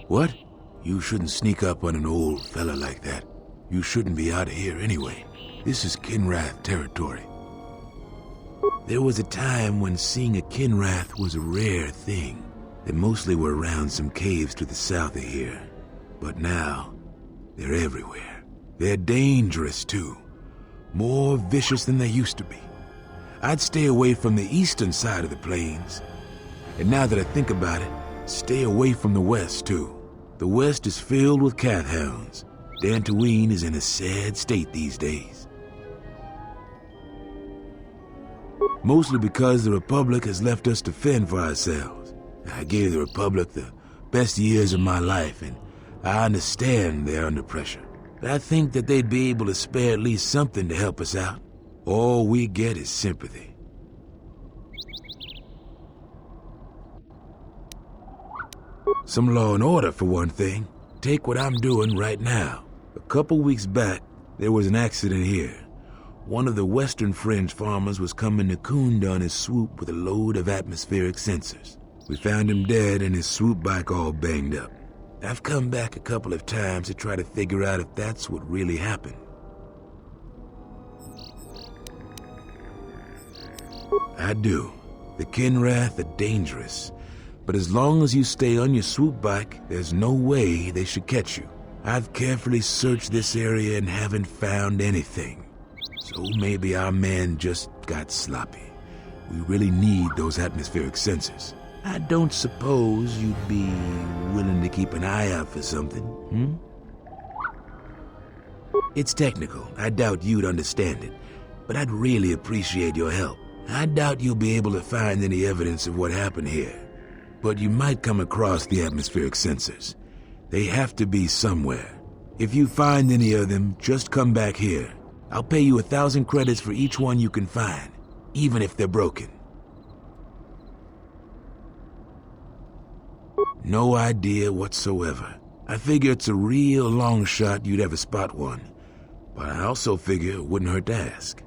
What? You shouldn't sneak up on an old fella like that. You shouldn't be out of here anyway. This is Kinrath territory. There was a time when seeing a Kinrath was a rare thing. They mostly were around some caves to the south of here. But now, they're everywhere. They're dangerous too. More vicious than they used to be. I'd stay away from the eastern side of the plains. And now that I think about it, stay away from the west too. The west is filled with cath hounds. Dantooine is in a sad state these days. Mostly because the Republic has left us to fend for ourselves. I gave the Republic the best years of my life, and I understand they're under pressure. But I think that they'd be able to spare at least something to help us out. All we get is sympathy. Some law and order, for one thing. Take what I'm doing right now. A couple weeks back, there was an accident here. One of the Western Fringe farmers was coming to Kunda on his swoop with a load of atmospheric sensors. We found him dead and his swoop bike all banged up. I've come back a couple of times to try to figure out if that's what really happened. I do. The Kinrath are dangerous. But as long as you stay on your swoop bike, there's no way they should catch you. I've carefully searched this area and haven't found anything. So maybe our man just got sloppy. We really need those atmospheric sensors. I don't suppose you'd be willing to keep an eye out for something, It's technical. I doubt you'd understand it. But I'd really appreciate your help. I doubt you'll be able to find any evidence of what happened here. But you might come across the atmospheric sensors. They have to be somewhere. If you find any of them, just come back here. I'll pay you 1,000 credits for each one you can find, even if they're broken. No idea whatsoever. I figure it's a real long shot you'd ever spot one. But I also figure it wouldn't hurt to ask.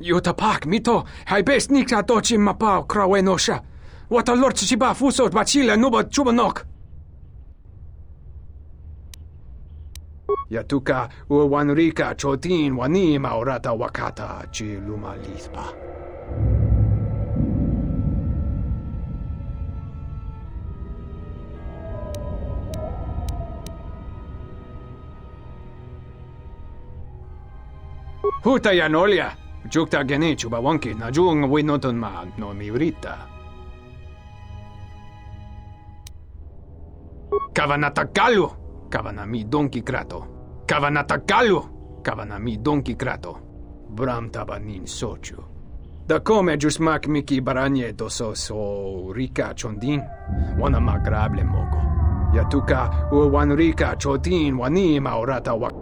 Yutapak mito, hai best nikta tochi mapao krawenosha. What a lord chiba fuso bachila nuba chubanok. Yatuka uwanrika chotin wani maurata wakata chiluma lispa. Huta yanolia, jukta geni chuba wonki na jung winoton ma no miurita. Kavanatakalu, kavanami donki krato. Kavanatakalu, kavanami donki krato. Bram tabanin sochu. Da come jusmak miki baranye doso so rika chondin, wana magrable mogo. Yatuka uwanrika chotin wani maurata wak.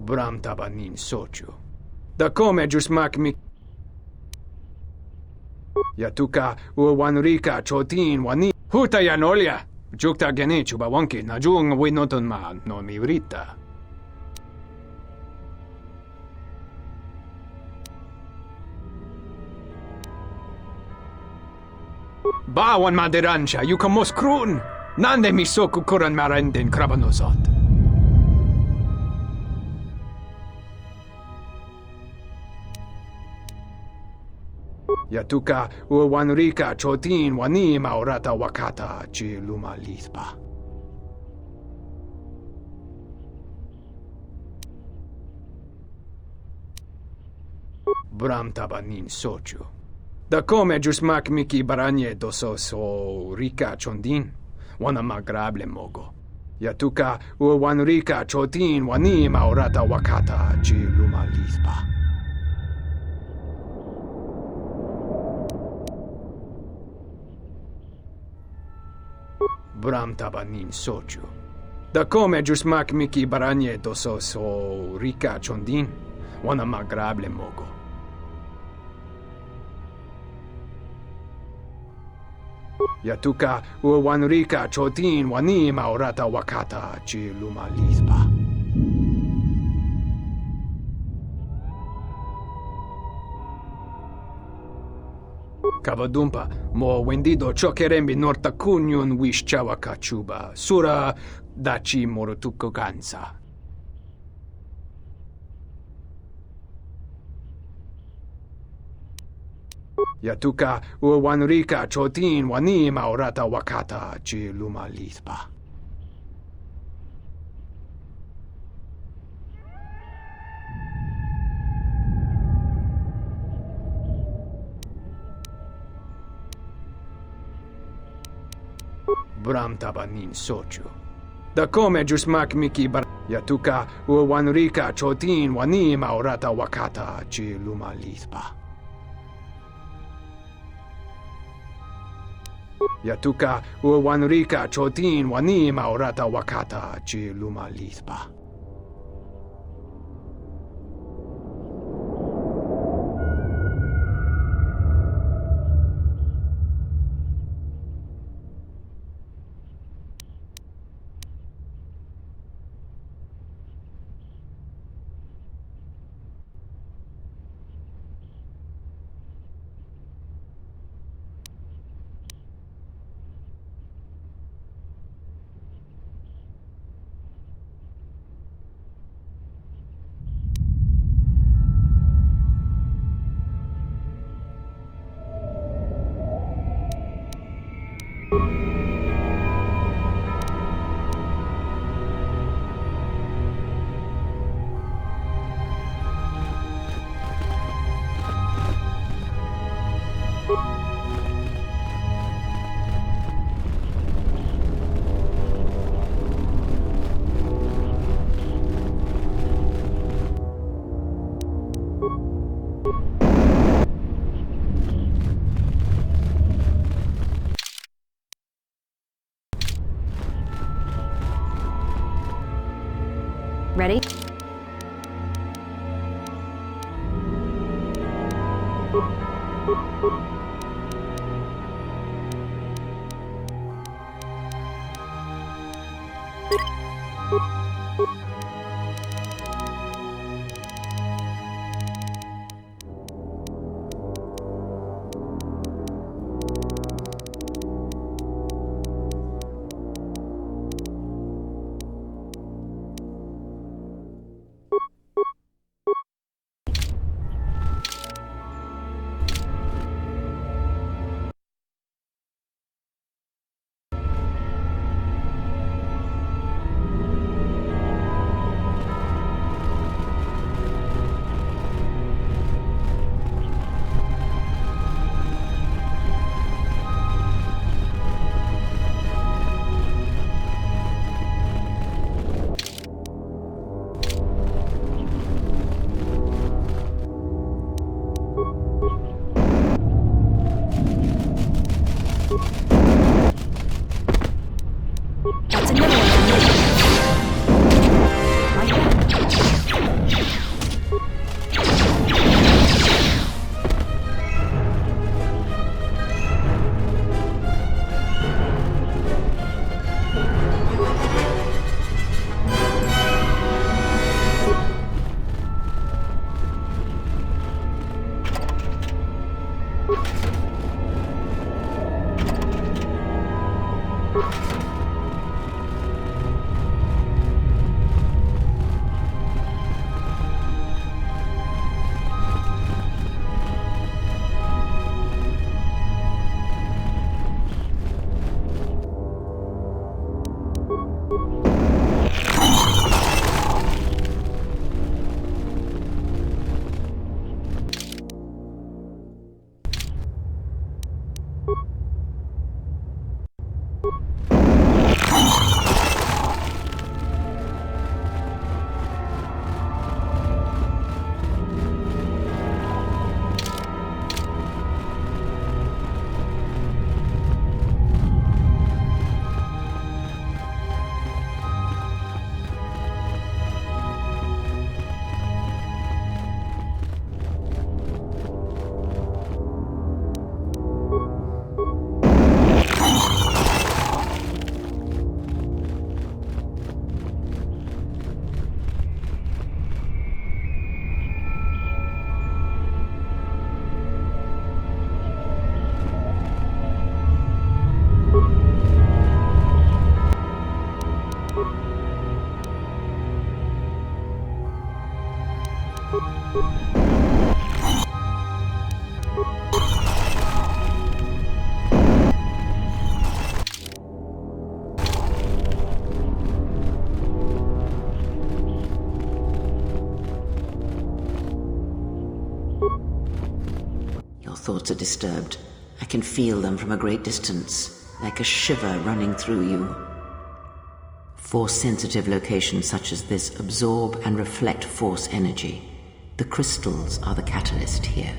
Bram tabanin sochu. Da come jusmak mi. Yatuka uwanrika chotin wani. Huta yanolia. Jukta geni chuba wonki na jung winoton ma no miurita. Bawan maderansha yukamos krun. Nande misoku kuran marenden krabanosot. Yatuka uwanrika chotin wani maurata wakata chiluma lispa. Bram tabanin sochu. Da come jusmak miki baranye doso so rika chondin, wana magrable mogo. Yatuka uwanrika chotin wani maurata wakata chiluma lispa. Bram tabanin sochu. Da come jusmak miki baranye doso so rika chondin, wana magrable mogo. Yatuka uwanrika chotin wani maurata wakata chiluma lispa. Kavadumpa, mo wendido chokerembi norta kunyun wish chawa kachuba, sura dachi morotuko gansa. Yatuka uwanrika chotin wani maurata wakata chiluma lispa. Bram tabanin sochu. Da come jusmak miki bar. Yatuka uwanrika chotin wani maurata wakata chiluma lispa. Yatuka uwanrika chotin wani maurata wakata chiluma lispa. Ready? Thoughts are disturbed. I can feel them from a great distance, like a shiver running through you. Force-sensitive locations such as this absorb and reflect force energy. The crystals are the catalyst here.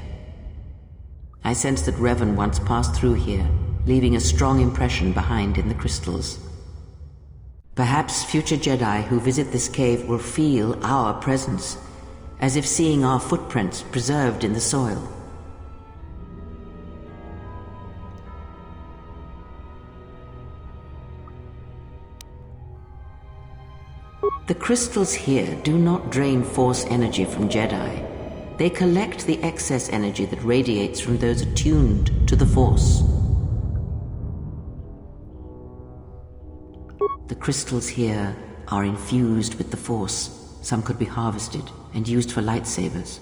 I sense that Revan once passed through here, leaving a strong impression behind in the crystals. Perhaps future Jedi who visit this cave will feel our presence, as if seeing our footprints preserved in the soil. The crystals here do not drain force energy from Jedi. They collect the excess energy that radiates from those attuned to the Force. The crystals here are infused with the Force. Some could be harvested and used for lightsabers.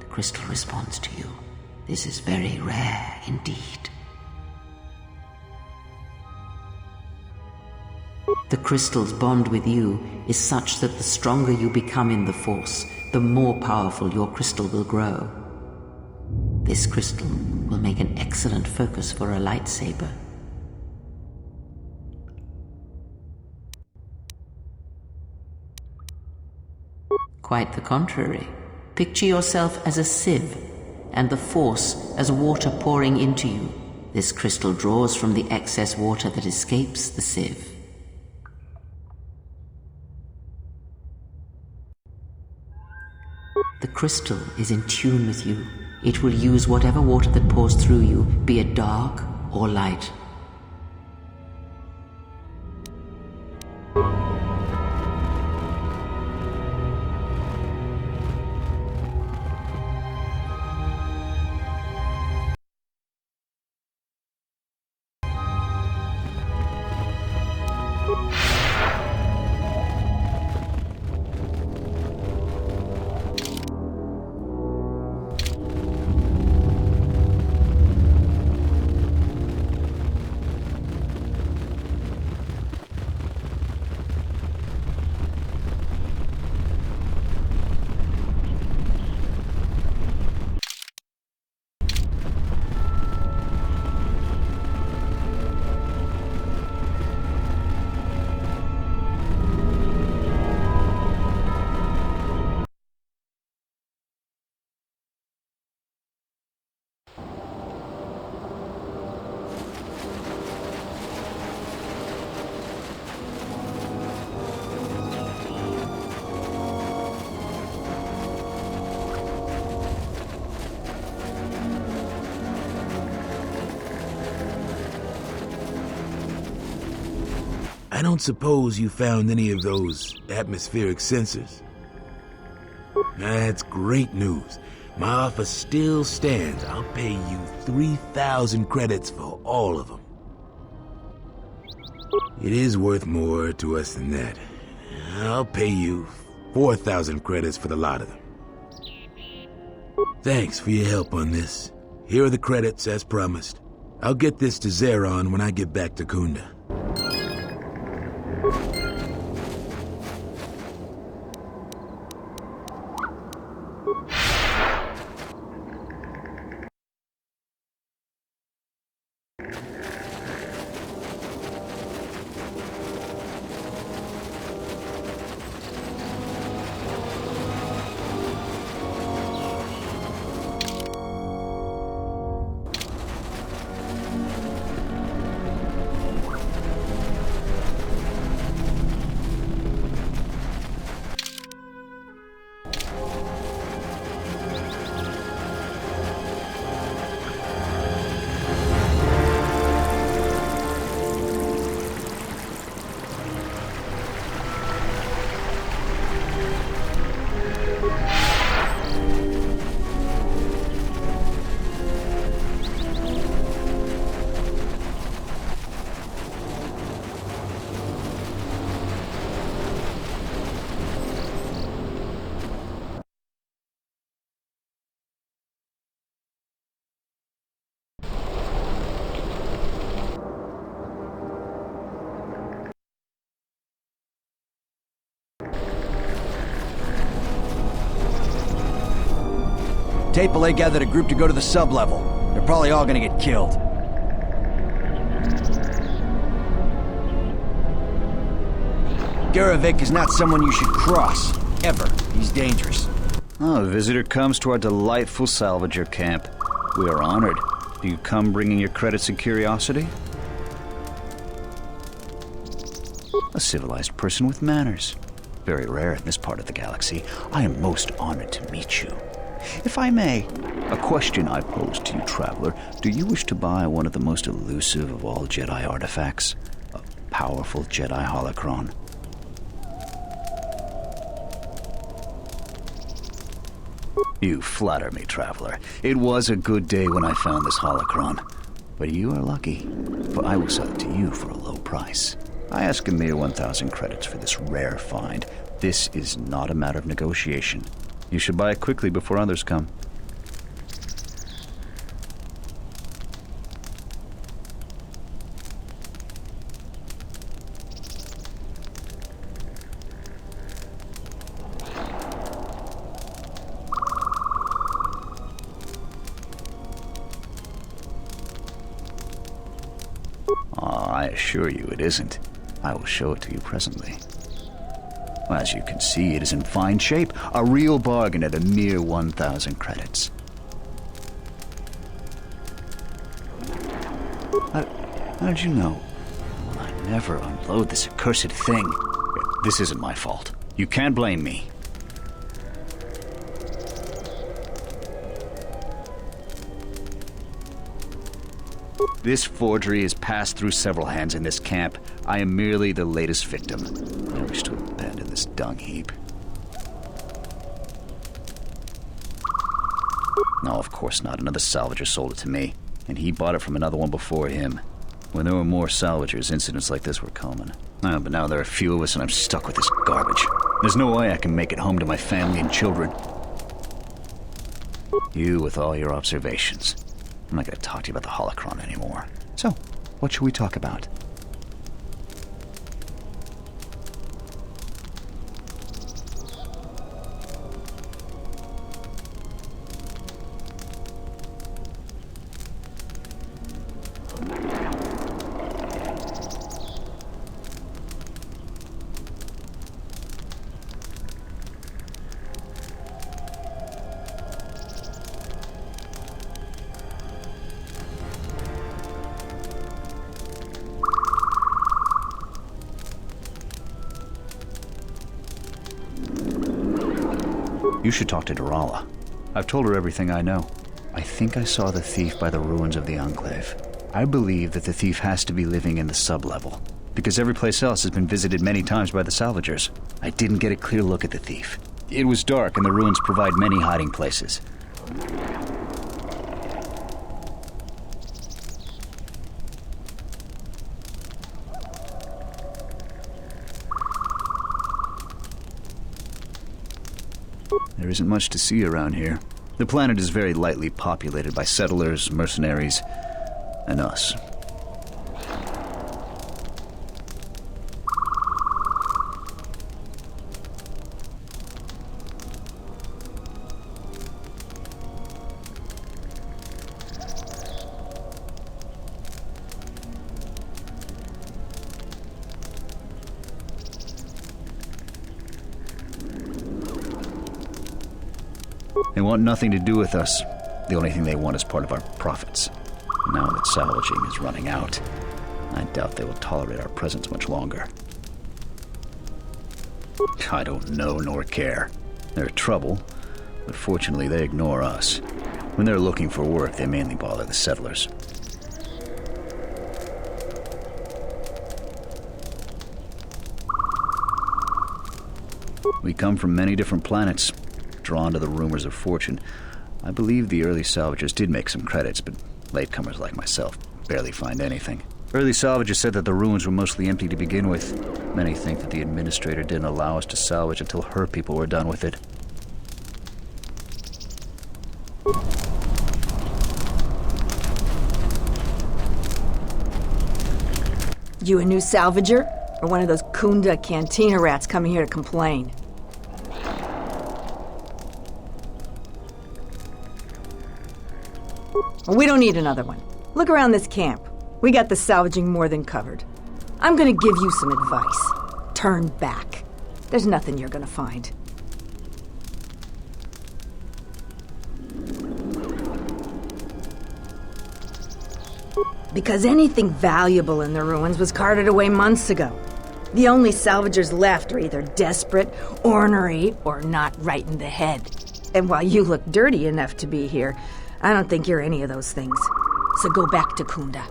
Crystal responds to you. This is very rare indeed. The crystal's bond with you is such that the stronger you become in the Force, the more powerful your crystal will grow. This crystal will make an excellent focus for a lightsaber. Quite the contrary. Picture yourself as a sieve, and the Force as water pouring into you. This crystal draws from the excess water that escapes the sieve. The crystal is in tune with you. It will use whatever water that pours through you, be it dark or light. I don't suppose you found any of those atmospheric sensors? That's great news. My offer still stands. I'll pay you 3,000 credits for all of them. It is worth more to us than that. I'll pay you 4,000 credits for the lot of them. Thanks for your help on this. Here are the credits as promised. I'll get this to Zeron when I get back to Kunda. Tapele gathered a group to go to the sublevel. They're probably all gonna get killed. Garavik is not someone you should cross. Ever. He's dangerous. Oh, a visitor comes to our delightful Salvager camp. We are honored. Do you come bringing your credits and curiosity? A civilized person with manners. Very rare in this part of the galaxy. I am most honored to meet you. If I may, a question I pose to you, traveler. Do you wish to buy one of the most elusive of all Jedi artifacts? A powerful Jedi holocron? You flatter me, traveler. It was a good day when I found this holocron. But you are lucky, for I will sell it to you for a low price. I ask a mere 1,000 credits for this rare find. This is not a matter of negotiation. You should buy it quickly before others come. I assure you it isn't. I will show it to you presently. As you can see, it is in fine shape, a real bargain at a mere 1,000 credits. How did you know? I never unload this accursed thing. This isn't my fault. You can't blame me. This forgery has passed through several hands in this camp. I am merely the latest victim. I wish to abandon this dung heap. No, of course not. Another salvager sold it to me, and he bought it from another one before him. When there were more salvagers, incidents like this were common. But now there are a few of us, and I'm stuck with this garbage. There's no way I can make it home to my family and children. You with all your observations. I'm not going to talk to you about the holocron anymore. So, what should we talk about? You should talk to Durala. I've told her everything I know. I think I saw the thief by the ruins of the Enclave. I believe that the thief has to be living in the sublevel, because every place else has been visited many times by the salvagers. I didn't get a clear look at the thief. It was dark, and the ruins provide many hiding places. There isn't much to see around here. The planet is very lightly populated by settlers, mercenaries, and us. They want nothing to do with us. The only thing they want is part of our profits. Now that salvaging is running out, I doubt they will tolerate our presence much longer. I don't know nor care. They're trouble, but fortunately they ignore us. When they're looking for work, they mainly bother the settlers. We come from many different planets, drawn to the rumors of fortune. I believe the early salvagers did make some credits, but latecomers like myself barely find anything. Early salvagers said that the ruins were mostly empty to begin with. Many think that the administrator didn't allow us to salvage until her people were done with it. You a new salvager? Or one of those Kunda cantina rats coming here to complain? We don't need another one. Look around this camp. We got the salvaging more than covered. I'm gonna give you some advice. Turn back. There's nothing you're gonna find. Because anything valuable in the ruins was carted away months ago. The only salvagers left are either desperate, ornery, or not right in the head. And while you look dirty enough to be here, I don't think you're any of those things. So go back to Kunda.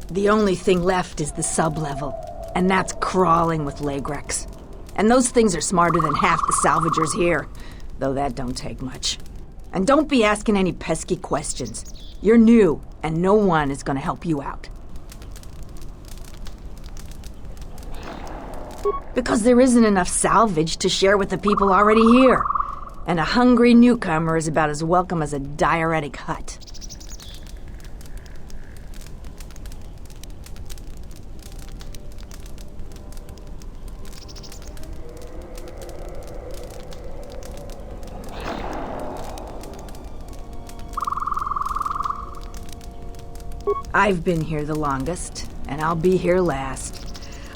The only thing left is the sublevel, and that's crawling with Lagrex. And those things are smarter than half the salvagers here, though that don't take much. And don't be asking any pesky questions. You're new, and no one is gonna help you out. Because there isn't enough salvage to share with the people already here. And a hungry newcomer is about as welcome as a diuretic hut. I've been here the longest, and I'll be here last.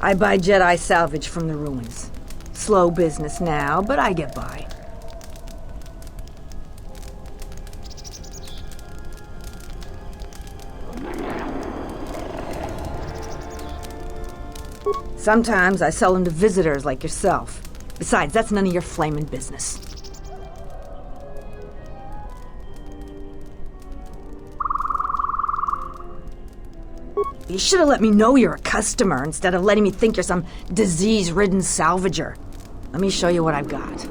I buy Jedi salvage from the ruins. Slow business now, but I get by. Sometimes I sell them to visitors like yourself. Besides, that's none of your flaming business. You should have let me know you're a customer instead of letting me think you're some disease-ridden salvager. Let me show you what I've got.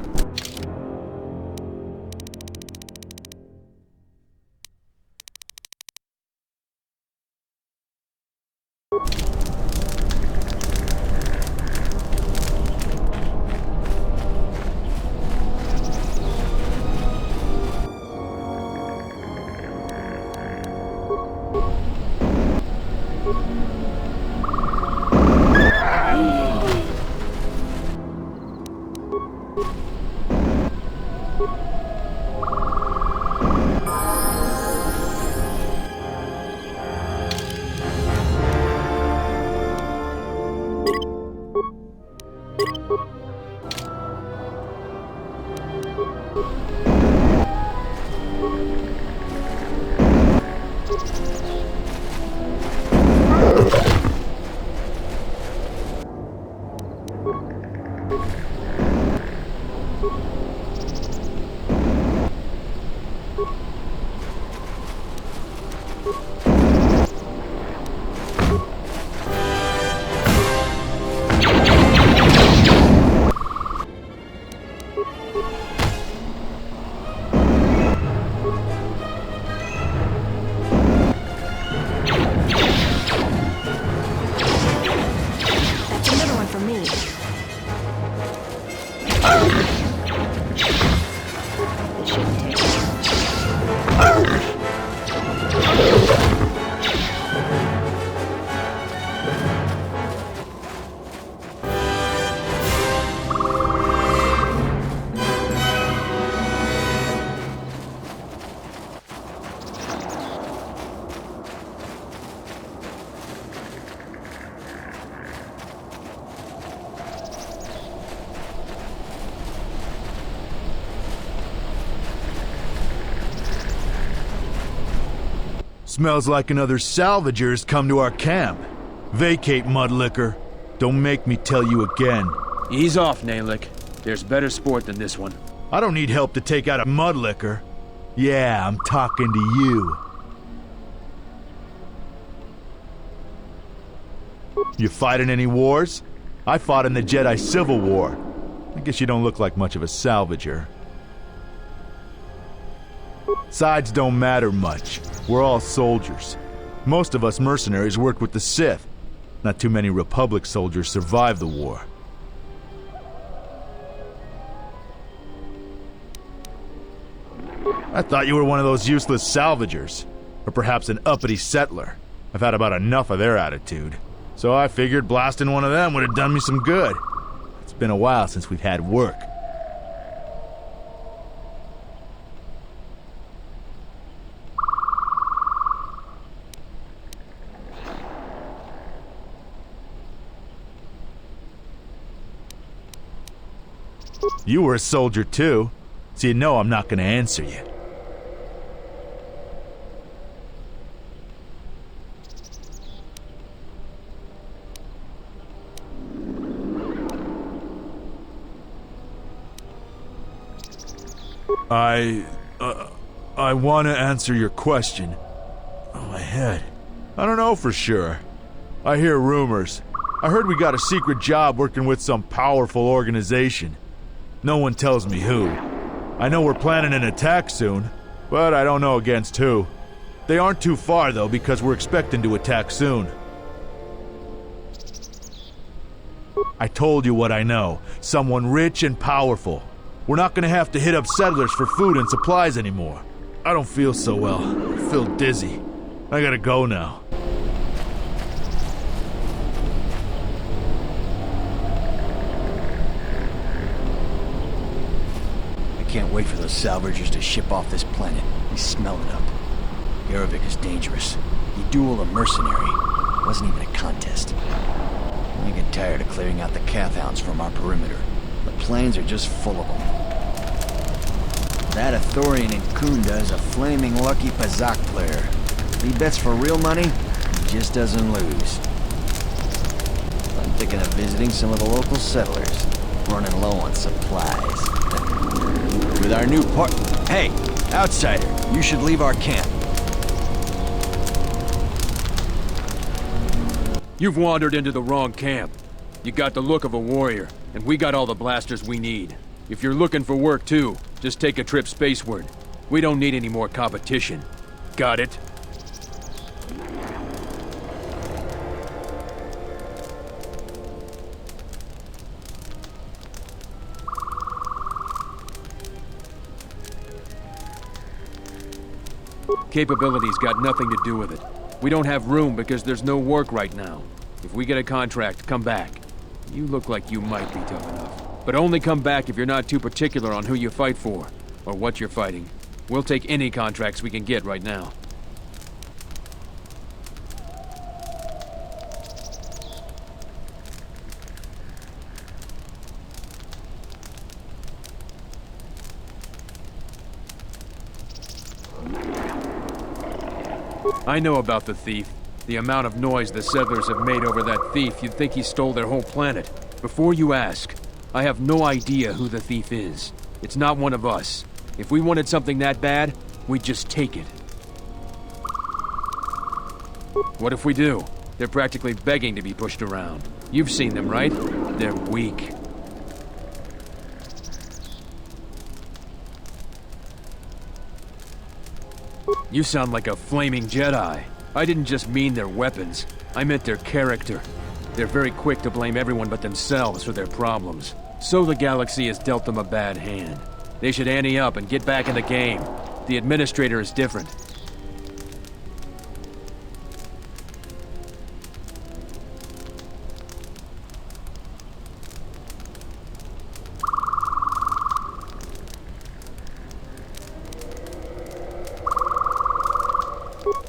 Smells like another Salvager's come to our camp. Vacate, Mudlicker. Don't make me tell you again. Ease off, Nalick. There's better sport than this one. I don't need help to take out a Mudlicker. Yeah, I'm talking to you. You fighting any wars? I fought in the Jedi Civil War. I guess you don't look like much of a Salvager. Sides don't matter much. We're all soldiers. Most of us mercenaries worked with the Sith. Not too many Republic soldiers survived the war. I thought you were one of those useless salvagers. Or perhaps an uppity settler. I've had about enough of their attitude. So I figured blasting one of them would have done me some good. It's been a while since we've had work. You were a soldier too, so you know I'm not gonna answer you. I want to answer your question. Oh, my head. I don't know for sure. I hear rumors. I heard we got a secret job working with some powerful organization. No one tells me who. I know we're planning an attack soon, but I don't know against who. They aren't too far, though, because we're expecting to attack soon. I told you what I know. Someone rich and powerful. We're not gonna have to hit up settlers for food and supplies anymore. I don't feel so well. I feel dizzy. I gotta go now. I can't wait for those salvagers to ship off this planet. They smell it up. Yarovik is dangerous. You duel a mercenary. It wasn't even a contest. I get tired of clearing out the Cathhounds from our perimeter. The plains are just full of them. That Ithorian in Kunda is a flaming lucky Pazak player. If he bets for real money, he just doesn't lose. I'm thinking of visiting some of the local settlers, running low on supplies. With our new Hey, outsider, you should leave our camp. You've wandered into the wrong camp. You got the look of a warrior, and we got all the blasters we need. If you're looking for work too, just take a trip spaceward. We don't need any more competition. Got it? Capability's got nothing to do with it. We don't have room because there's no work right now. If we get a contract, come back. You look like you might be tough enough. But only come back if you're not too particular on who you fight for, or what you're fighting. We'll take any contracts we can get right now. I know about the thief. The amount of noise the settlers have made over that thief, you'd think he stole their whole planet. Before you ask, I have no idea who the thief is. It's not one of us. If we wanted something that bad, we'd just take it. What if we do? They're practically begging to be pushed around. You've seen them, right? They're weak. You sound like a flaming Jedi. I didn't just mean their weapons. I meant their character. They're very quick to blame everyone but themselves for their problems. So the galaxy has dealt them a bad hand. They should ante up and get back in the game. The administrator is different.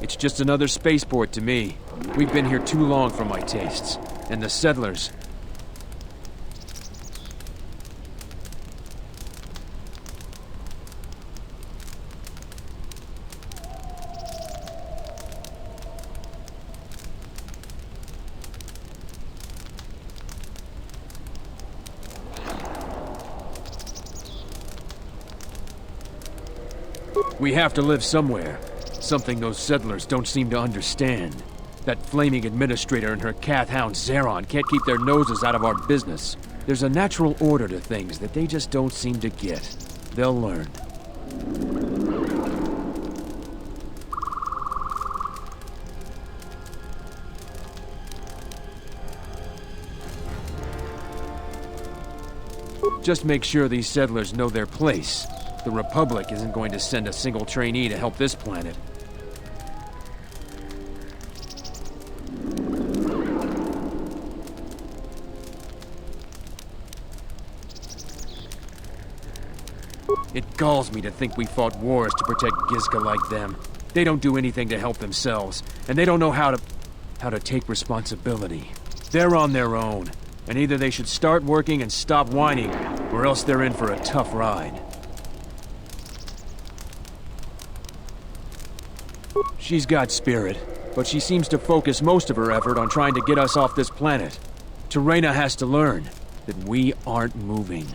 It's just another spaceport to me. We've been here too long for my tastes. And the settlers... We have to live somewhere. Something those settlers don't seem to understand. That flaming administrator and her cath-hound Zeron can't keep their noses out of our business. There's a natural order to things that they just don't seem to get. They'll learn. Just make sure these settlers know their place. The Republic isn't going to send a single trainee to help this planet. It galls me to think we fought wars to protect Gizka like them. They don't do anything to help themselves, and they don't know how to take responsibility. They're on their own, and either they should start working and stop whining, or else they're in for a tough ride. She's got spirit, but she seems to focus most of her effort on trying to get us off this planet. Terena has to learn that we aren't moving.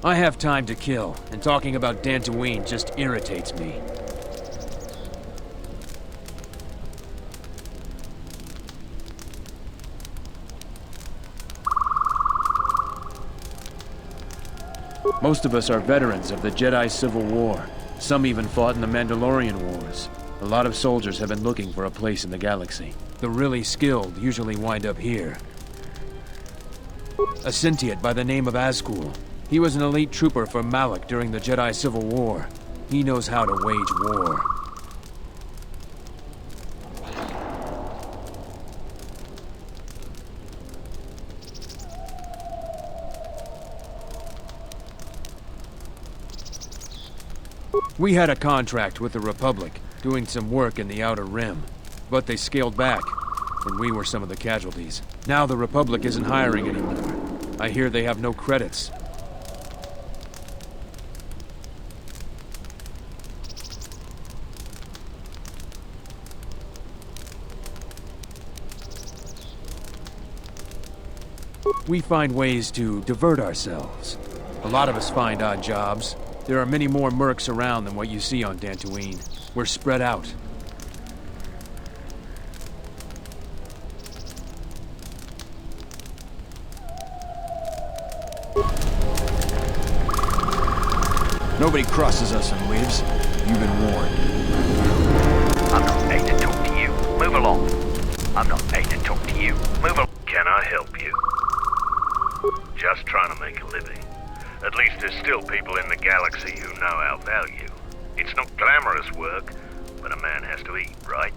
I have time to kill, and talking about Dantooine just irritates me. Most of us are veterans of the Jedi Civil War. Some even fought in the Mandalorian Wars. A lot of soldiers have been looking for a place in the galaxy. The really skilled usually wind up here. A Sentient by the name of Azkul. He was an elite trooper for Malak during the Jedi Civil War. He knows how to wage war. We had a contract with the Republic, doing some work in the Outer Rim. But they scaled back, and we were some of the casualties. Now the Republic isn't hiring anymore. I hear they have no credits. We find ways to divert ourselves. A lot of us find odd jobs. There are many more mercs around than what you see on Dantooine. We're spread out. Nobody crosses us and lives. You've been warned. I'm not paid to talk to you. Move along. I'm not paid to talk to you. Move along. Can I help you? Just trying to make a living. At least there's still people in the galaxy who know our value. It's not glamorous work, but a man has to eat, right?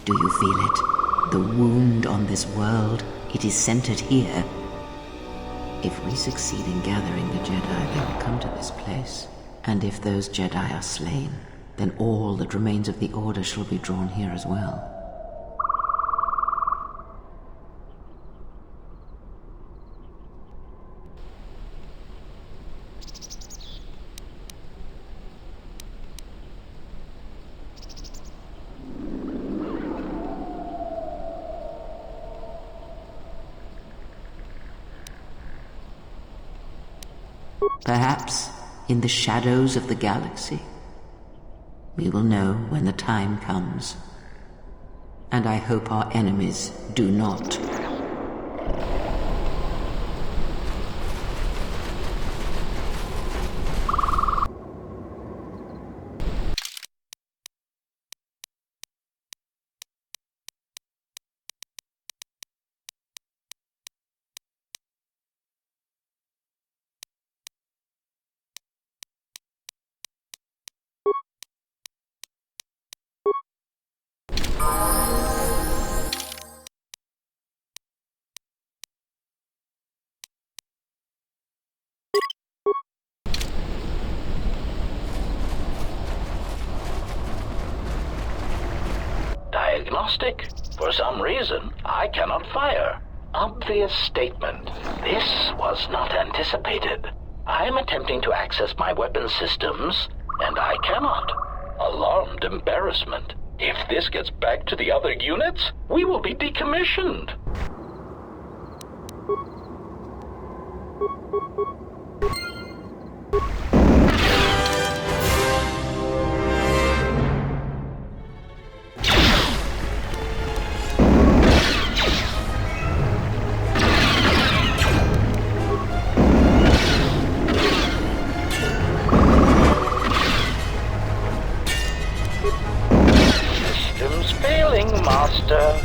Do you feel it? The wound on this world, it is centered here. If we succeed in gathering the Jedi, they will come to this place. And if those Jedi are slain, then all that remains of the Order shall be drawn here as well. Perhaps, in the shadows of the galaxy, we will know when the time comes. And I hope our enemies do not. Diagnostic. For some reason, I cannot fire. Obvious statement. This was not anticipated. I am attempting to access my weapon systems, and I cannot. Alarmed embarrassment. If this gets back to the other units, we will be decommissioned. Master.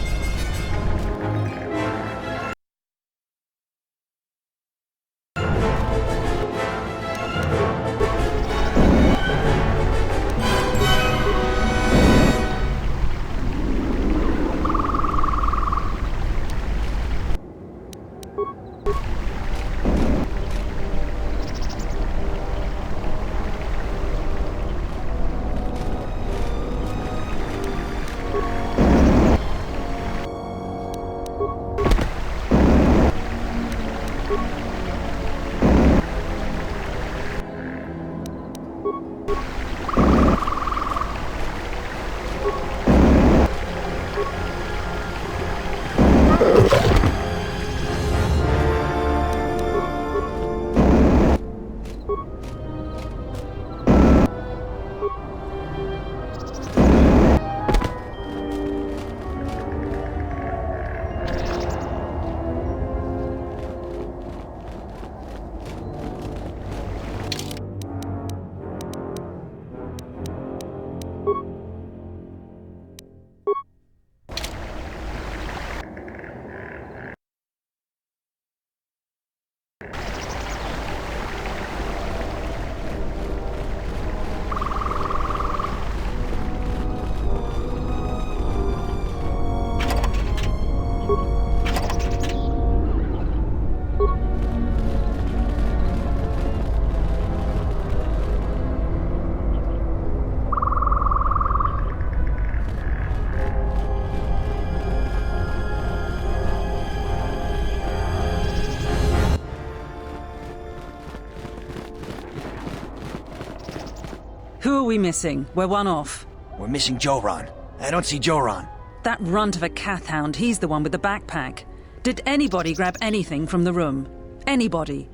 Who are we missing? We're one off. We're missing Joran. I don't see Joran. That runt of a Cathhound, he's the one with the backpack. Did anybody grab anything from the room? Anybody?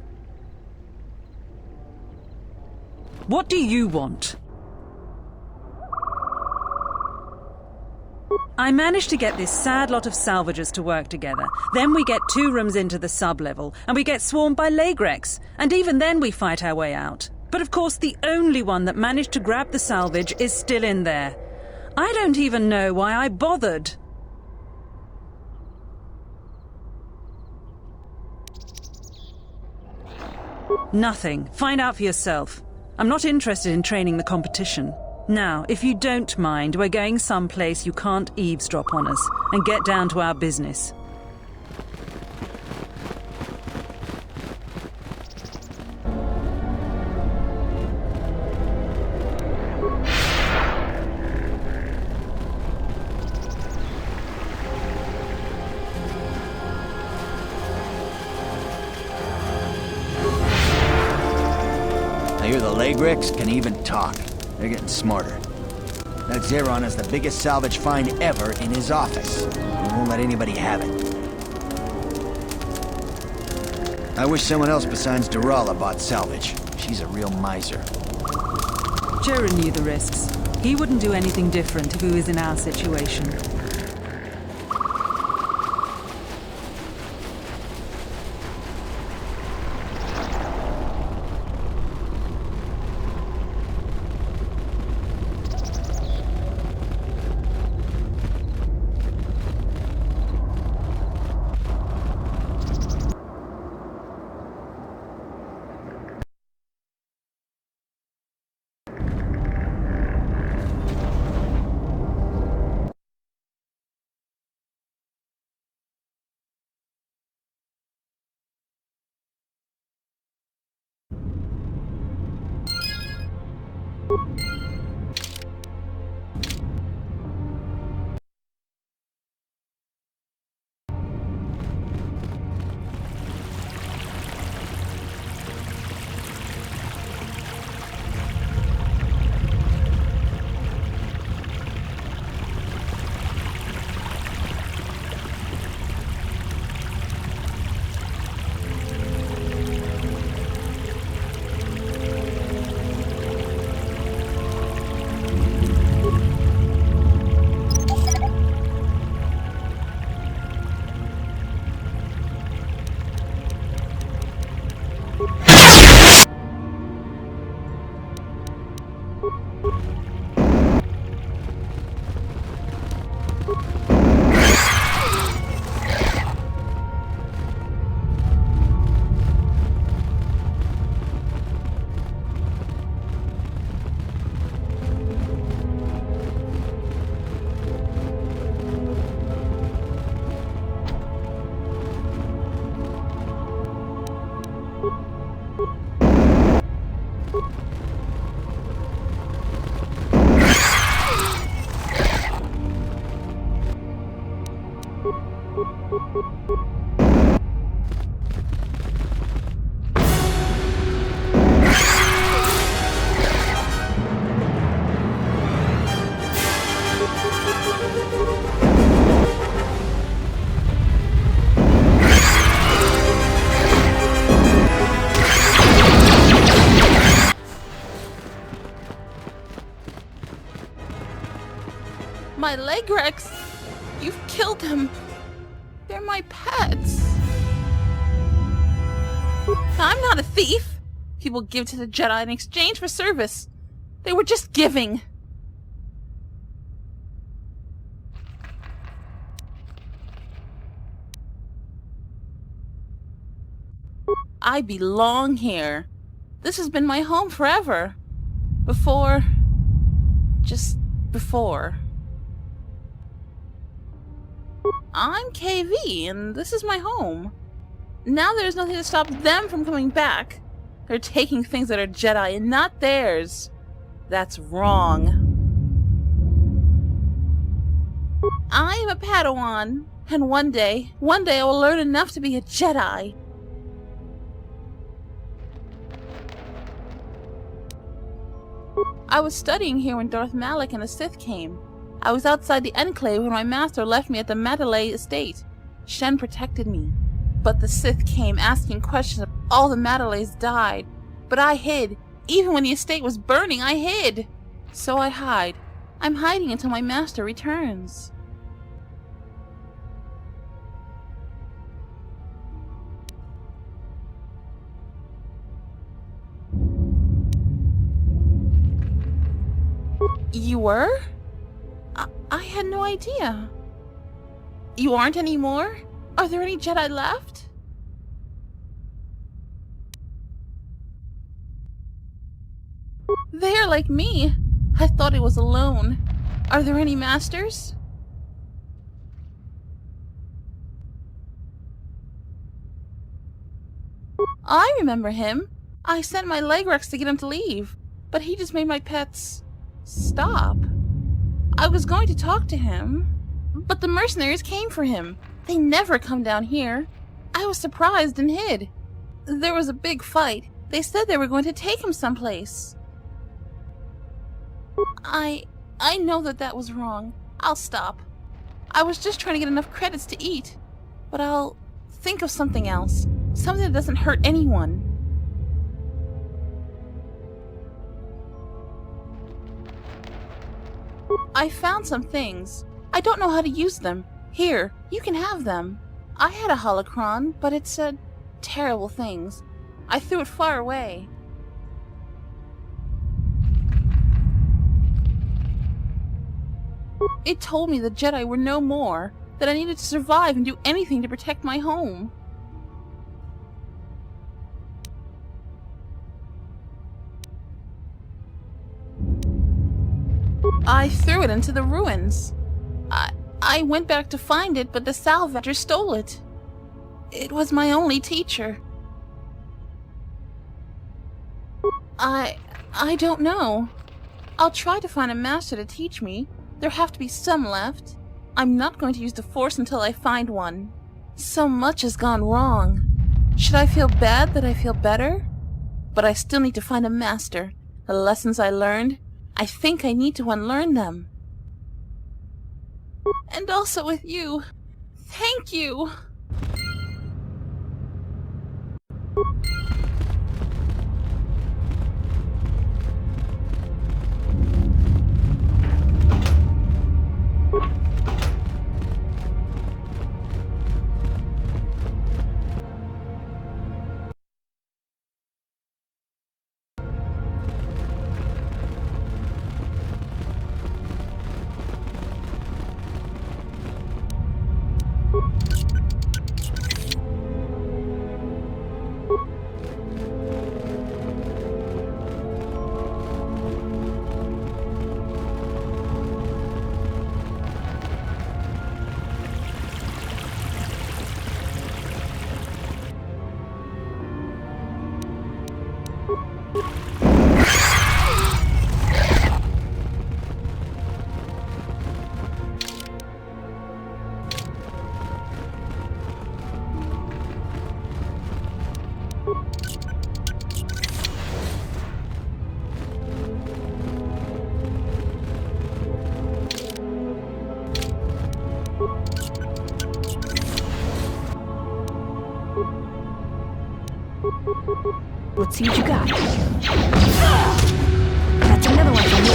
What do you want? I managed to get this sad lot of salvagers to work together. Then we get 2 rooms into the sublevel, and we get swarmed by Lagrex. And even then we fight our way out. But of course the only one that managed to grab the salvage is still in there. I don't even know why I bothered. Nothing. Find out for yourself. I'm not interested in training the competition. Now, if you don't mind, we're going someplace you can't eavesdrop on us, and get down to our business. I hear the Lagrex can even talk. They're getting smarter. That Zeron has the biggest salvage find ever in his office. He won't let anybody have it. I wish someone else besides Durala bought salvage. She's a real miser. Jera knew the risks. He wouldn't do anything different if he was in our situation. My Lagrex! You've killed them! They're my pets! I'm not a thief! People give to the Jedi in exchange for service. They were just giving. I belong here. This has been my home forever. Before... just before. I'm KV, and this is my home. Now there's nothing to stop them from coming back. They're taking things that are Jedi and not theirs. That's wrong. I'm a Padawan, and one day I will learn enough to be a Jedi. I was studying here when Darth Malak and the Sith came. I was outside the Enclave when my master left me at the Mandalore estate. Shen protected me. But the Sith came asking questions. All the Mandalores died. But I hid. Even when the estate was burning, I hid. So I hide. I'm hiding until my master returns. You were? I had no idea. You aren't anymore? Are there any Jedi left? They're like me. I thought it was alone. Are there any masters? I remember him. I sent my Legrex to get him to leave, but he just made my pets stop. I was going to talk to him, but the mercenaries came for him. They never come down here. I was surprised and hid. There was a big fight. They said they were going to take him someplace. I know that was wrong. I'll stop. I was just trying to get enough credits to eat. But I'll think of something else. Something that doesn't hurt anyone. I found some things. I don't know how to use them. Here, you can have them. I had a holocron, but it said terrible things. I threw it far away. It told me the Jedi were no more, that I needed to survive and do anything to protect my home. I threw it into the ruins. I went back to find it, but the Salvager stole it. It was my only teacher. I don't know. I'll try to find a master to teach me. There have to be some left. I'm not going to use the Force until I find one. So much has gone wrong. Should I feel bad that I feel better? But I still need to find a master. The lessons I learned, I think I need to unlearn them. And also with you. Thank you! Let's see what you got. That's another one for me.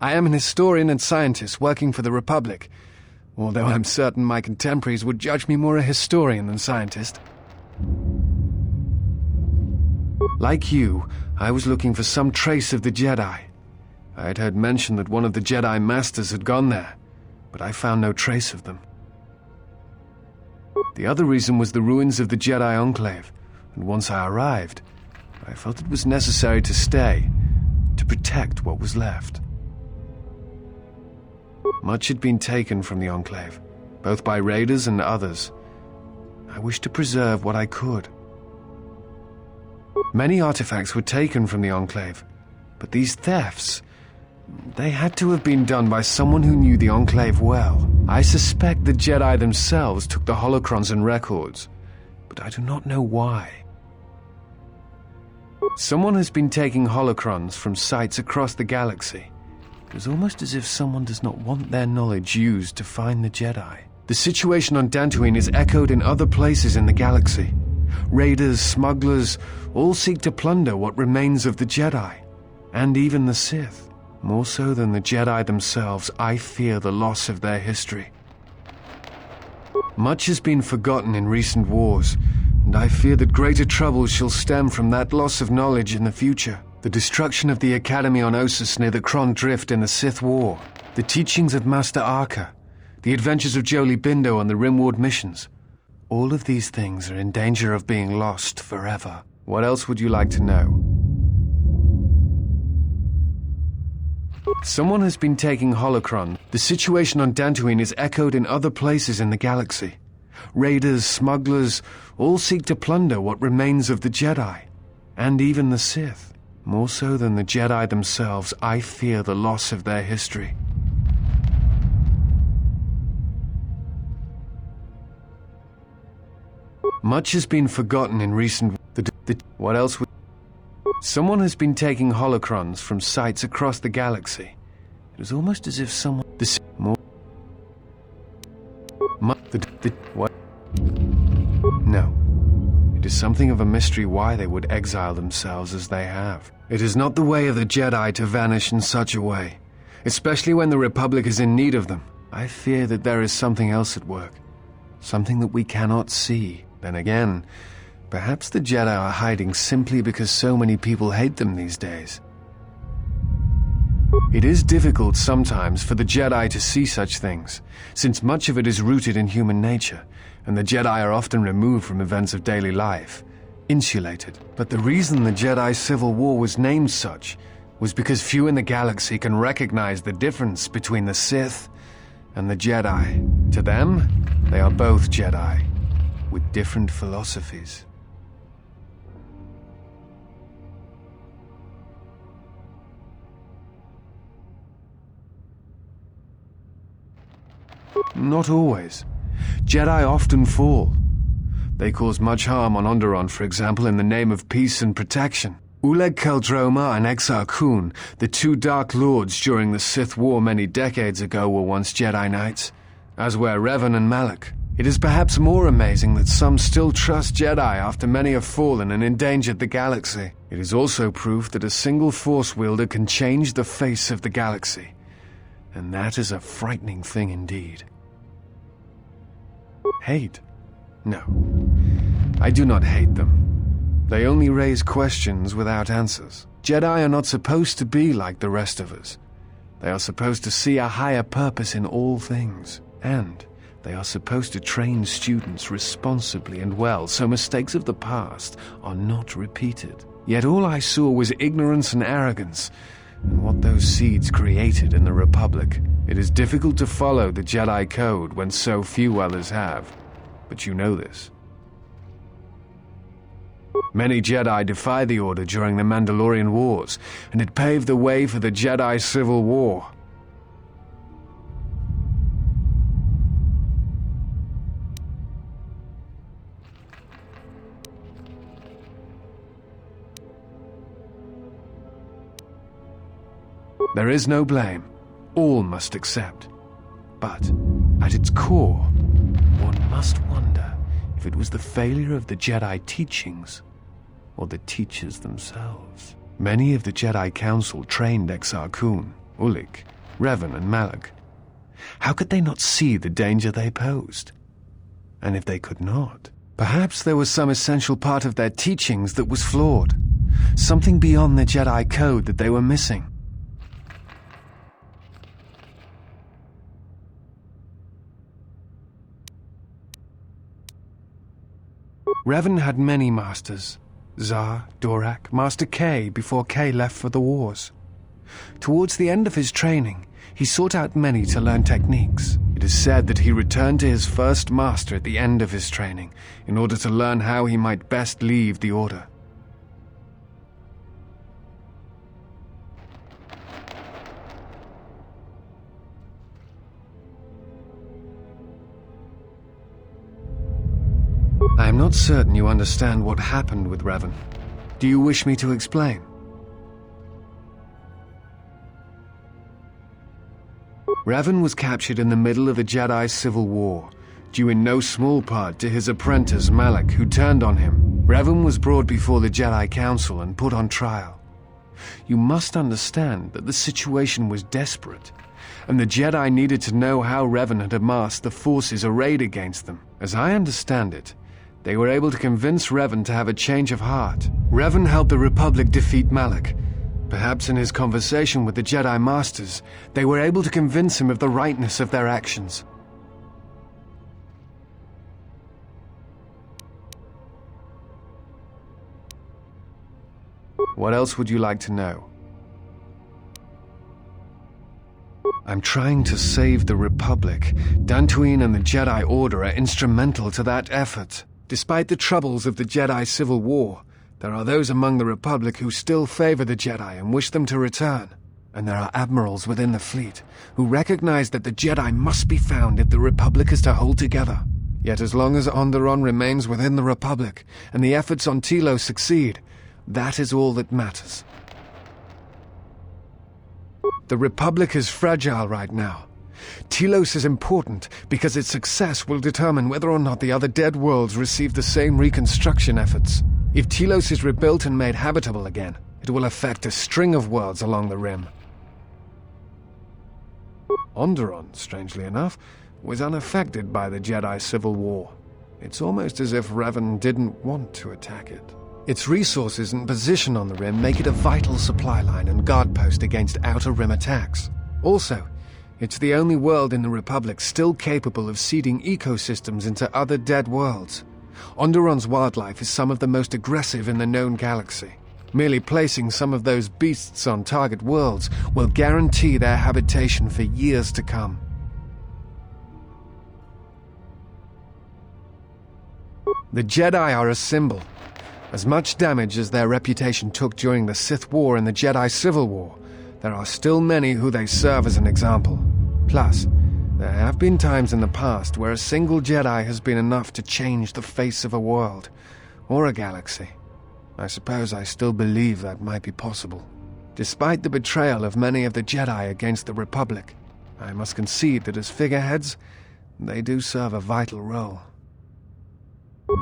I am an historian and scientist working for the Republic, although I'm certain my contemporaries would judge me more a historian than scientist. Like you, I was looking for some trace of the Jedi. I had heard mention that one of the Jedi Masters had gone there, but I found no trace of them. The other reason was the ruins of the Jedi Enclave, and once I arrived, I felt it was necessary to stay, to protect what was left. Much had been taken from the Enclave, both by raiders and others. I wished to preserve what I could. Many artifacts were taken from the Enclave, but these thefts, they had to have been done by someone who knew the Enclave well. I suspect the Jedi themselves took the holocrons and records, but I do not know why. Someone has been taking holocrons from sites across the galaxy. It is almost as if someone does not want their knowledge used to find the Jedi. The situation on Dantooine is echoed in other places in the galaxy. Raiders, smugglers, all seek to plunder what remains of the Jedi, and even the Sith. More so than the Jedi themselves, I fear the loss of their history. Much has been forgotten in recent wars, and I fear that greater troubles shall stem from that loss of knowledge in the future. The destruction of the Academy on Ossus near the Kron Drift in the Sith War, the teachings of Master Arca, the adventures of Jolee Bindo on the Rimward missions. All of these things are in danger of being lost forever. What else would you like to know? Someone has been taking holocron. The situation on Dantooine is echoed in other places in the galaxy. Raiders, smugglers, all seek to plunder what remains of the Jedi, and even the Sith. More so than the Jedi themselves, I fear the loss of their history. Much has been forgotten in recent... What else would... Someone has been taking holocrons from sites across the galaxy. It is almost as if someone... What? No. It is something of a mystery why they would exile themselves as they have. It is not the way of the Jedi to vanish in such a way, especially when the Republic is in need of them. I fear that there is something else at work, something that we cannot see. Then again, perhaps the Jedi are hiding simply because so many people hate them these days. It is difficult sometimes for the Jedi to see such things, since much of it is rooted in human nature, and the Jedi are often removed from events of daily life, insulated. But the reason the Jedi Civil War was named such was because few in the galaxy can recognize the difference between the Sith and the Jedi. To them, they are both Jedi, with different philosophies. Not always. Jedi often fall. They cause much harm on Onderon, for example, in the name of peace and protection. Uleg Keldroma and Exar Kun, the two Dark Lords during the Sith War many decades ago, were once Jedi Knights, as were Revan and Malak. It is perhaps more amazing that some still trust Jedi after many have fallen and endangered the galaxy. It is also proof that a single Force wielder can change the face of the galaxy, and that is a frightening thing indeed. Hate? No. I do not hate them. They only raise questions without answers. Jedi are not supposed to be like the rest of us. They are supposed to see a higher purpose in all things, and they are supposed to train students responsibly and well so mistakes of the past are not repeated. Yet all I saw was ignorance and arrogance, and what those seeds created in the Republic. It is difficult to follow the Jedi Code when so few others have, but you know this. Many Jedi defied the Order during the Mandalorian Wars, and it paved the way for the Jedi Civil War. There is no blame. All must accept. But, at its core, one must wonder if it was the failure of the Jedi teachings or the teachers themselves. Many of the Jedi Council trained Exar Kun. Ulik, Revan, and Malak. How could they not see the danger they posed? And if they could not, perhaps there was some essential part of their teachings that was flawed. Something beyond the Jedi code that they were missing. Revan had many masters. Zar, Dorak, Master K before K left for the wars. Towards the end of his training, he sought out many to learn techniques. It is said that he returned to his first master at the end of his training in order to learn how he might best leave the Order. I am not certain you understand what happened with Revan. Do you wish me to explain? Revan was captured in the middle of the Jedi Civil War, due in no small part to his apprentice Malak, who turned on him. Revan was brought before the Jedi Council and put on trial. You must understand that the situation was desperate, and the Jedi needed to know how Revan had amassed the forces arrayed against them. As I understand it, they were able to convince Revan to have a change of heart. Revan helped the Republic defeat Malak. Perhaps in his conversation with the Jedi Masters, they were able to convince him of the rightness of their actions. What else would you like to know? I'm trying to save the Republic. Dantooine and the Jedi Order are instrumental to that effort. Despite the troubles of the Jedi Civil War, there are those among the Republic who still favor the Jedi and wish them to return. And there are admirals within the fleet who recognize that the Jedi must be found if the Republic is to hold together. Yet as long as Onderon remains within the Republic and the efforts on Telos succeed, that is all that matters. The Republic is fragile right now. Telos is important because its success will determine whether or not the other dead worlds receive the same reconstruction efforts. If Telos is rebuilt and made habitable again, it will affect a string of worlds along the rim. Onderon, strangely enough, was unaffected by the Jedi Civil War. It's almost as if Revan didn't want to attack it. Its resources and position on the rim make it a vital supply line and guard post against outer rim attacks. Also, it's the only world in the Republic still capable of seeding ecosystems into other dead worlds. Onderon's wildlife is some of the most aggressive in the known galaxy. Merely placing some of those beasts on target worlds will guarantee their habitation for years to come. The Jedi are a symbol. As much damage as their reputation took during the Sith War and the Jedi Civil War, there are still many who they serve as an example. Plus, there have been times in the past where a single Jedi has been enough to change the face of a world, or a galaxy. I suppose I still believe that might be possible. Despite the betrayal of many of the Jedi against the Republic, I must concede that as figureheads, they do serve a vital role.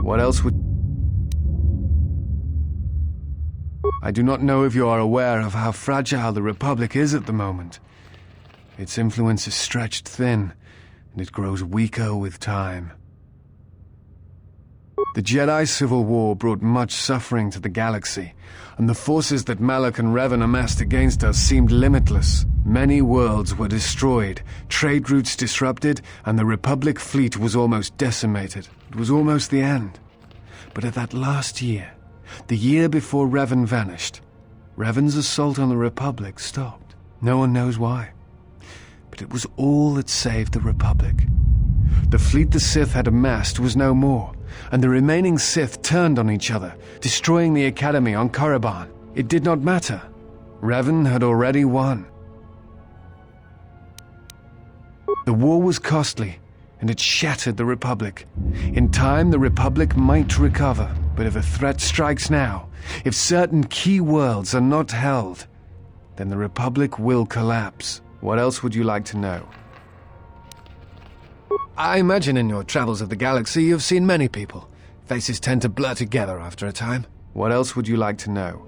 What else would... I do not know if you are aware of how fragile the Republic is at the moment. Its influence is stretched thin, and it grows weaker with time. The Jedi Civil War brought much suffering to the galaxy, and the forces that Malak and Revan amassed against us seemed limitless. Many worlds were destroyed, trade routes disrupted, and the Republic fleet was almost decimated. It was almost the end. But at that last year, the year before Revan vanished, Revan's assault on the Republic stopped. No one knows why. But it was all that saved the Republic. The fleet the Sith had amassed was no more, and the remaining Sith turned on each other, destroying the Academy on Korriban. It did not matter. Revan had already won. The war was costly, and it shattered the Republic. In time, the Republic might recover, but if a threat strikes now, if certain key worlds are not held, then the Republic will collapse. What else would you like to know? I imagine in your travels of the galaxy you've seen many people. Faces tend to blur together after a time. What else would you like to know?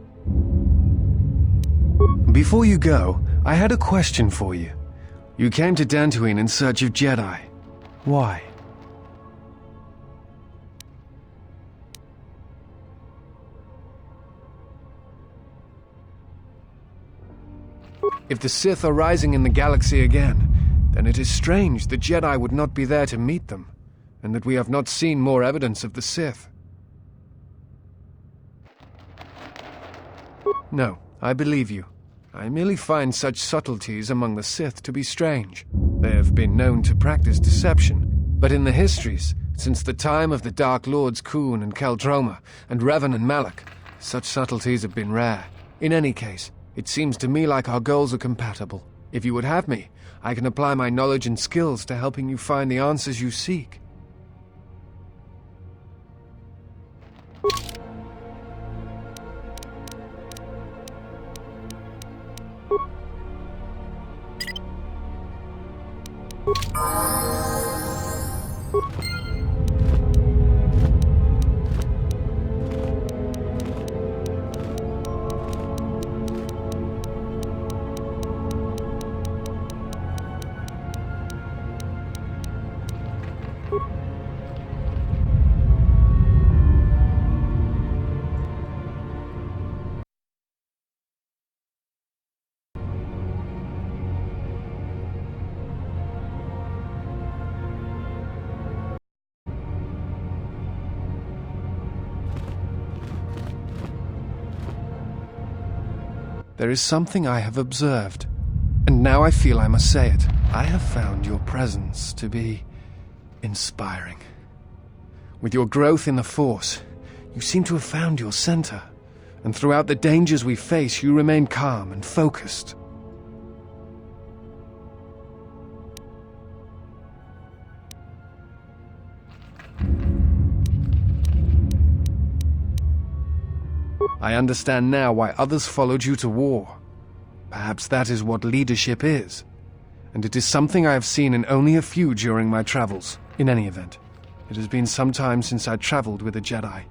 Before you go, I had a question for you. You came to Dantooine in search of Jedi. Why? If the Sith are rising in the galaxy again, then it is strange the Jedi would not be there to meet them, and that we have not seen more evidence of the Sith. No, I believe you. I merely find such subtleties among the Sith to be strange. They have been known to practice deception, but in the histories, since the time of the Dark Lords Khoon and Keldroma, and Revan and Malak, such subtleties have been rare. In any case, it seems to me like our goals are compatible. If you would have me, I can apply my knowledge and skills to helping you find the answers you seek. There is something I have observed, and now I feel I must say it. I have found your presence to be inspiring. With your growth in the Force, you seem to have found your center, and throughout the dangers we face, you remain calm and focused. I understand now why others followed you to war. Perhaps that is what leadership is. And it is something I have seen in only a few during my travels. In any event, it has been some time since I traveled with a Jedi,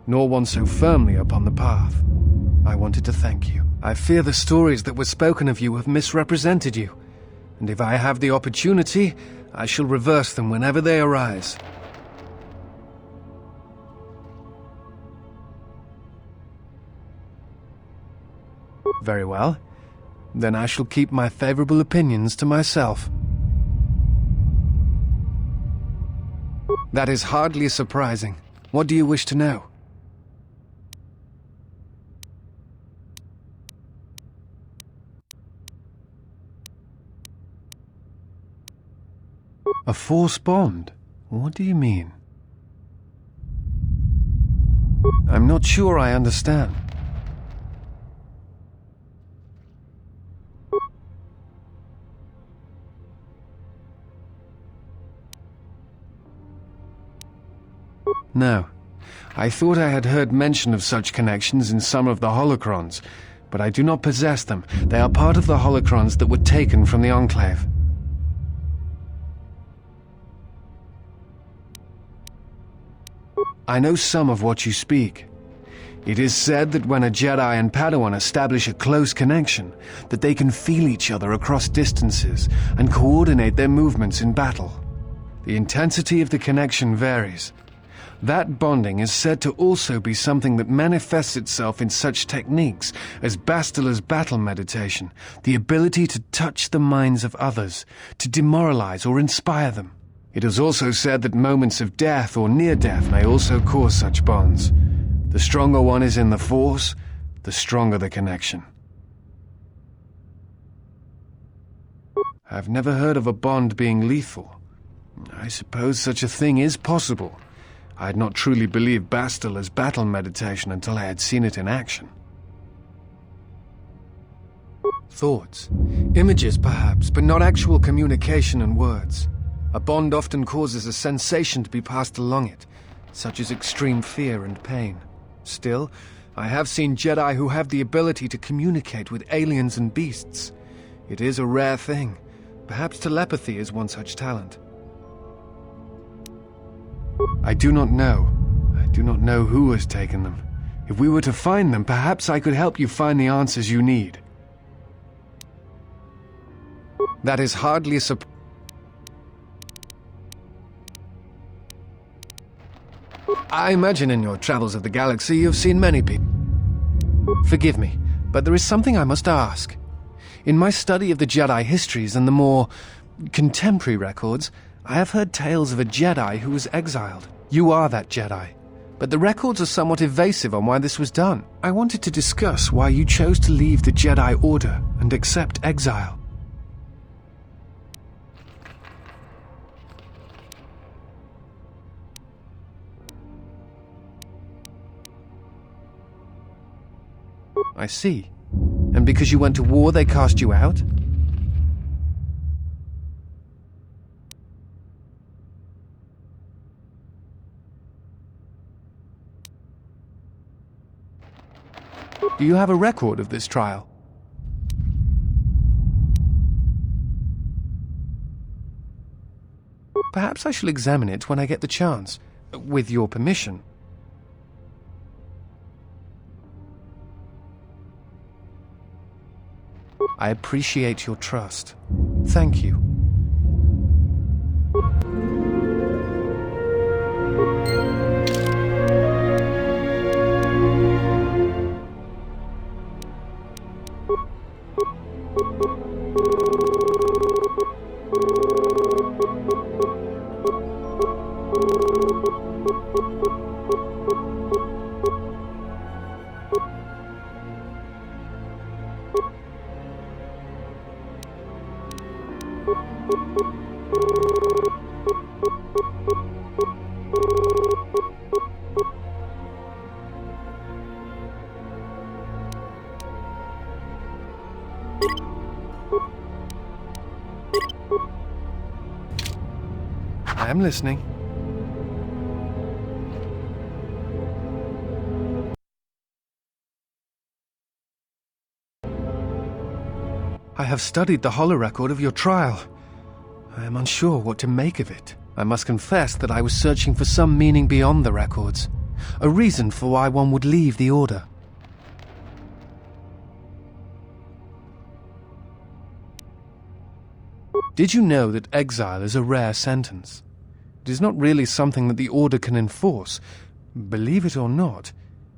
nor one so firmly upon the path. I wanted to thank you. I fear the stories that were spoken of you have misrepresented you, and if I have the opportunity, I shall reverse them whenever they arise. Very well. Then I shall keep my favorable opinions to myself. That is hardly surprising. What do you wish to know? A Force bond? What do you mean? I'm not sure I understand. No. I thought I had heard mention of such connections in some of the holocrons, but I do not possess them. They are part of the holocrons that were taken from the Enclave. I know some of what you speak. It is said that when a Jedi and Padawan establish a close connection, that they can feel each other across distances and coordinate their movements in battle. The intensity of the connection varies. That bonding is said to also be something that manifests itself in such techniques as Bastila's battle meditation, the ability to touch the minds of others, to demoralize or inspire them. It is also said that moments of death or near death may also cause such bonds. The stronger one is in the Force, the stronger the connection. I've never heard of a bond being lethal. I suppose such a thing is possible. I had not truly believed Bastila's battle meditation until I had seen it in action. Thoughts, images perhaps, but not actual communication and words. A bond often causes a sensation to be passed along it, such as extreme fear and pain. Still, I have seen Jedi who have the ability to communicate with aliens and beasts. It is a rare thing. Perhaps telepathy is one such talent. I do not know. I do not know who has taken them. If we were to find them, perhaps I could help you find the answers you need. That is hardly I imagine in your travels of the galaxy you've seen many people. Forgive me, but there is something I must ask. In my study of the Jedi histories and the more contemporary records, I have heard tales of a Jedi who was exiled. You are that Jedi, but the records are somewhat evasive on why this was done. I wanted to discuss why you chose to leave the Jedi Order and accept exile. I see. And because you went to war, they cast you out? Do you have a record of this trial? Perhaps I shall examine it when I get the chance, with your permission. I appreciate your trust. Thank you. I'm listening. I have studied the holorecord of your trial. I am unsure what to make of it. I must confess that I was searching for some meaning beyond the records, a reason for why one would leave the Order. Did you know that exile is a rare sentence? It is not really something that the Order can enforce. Believe it or not,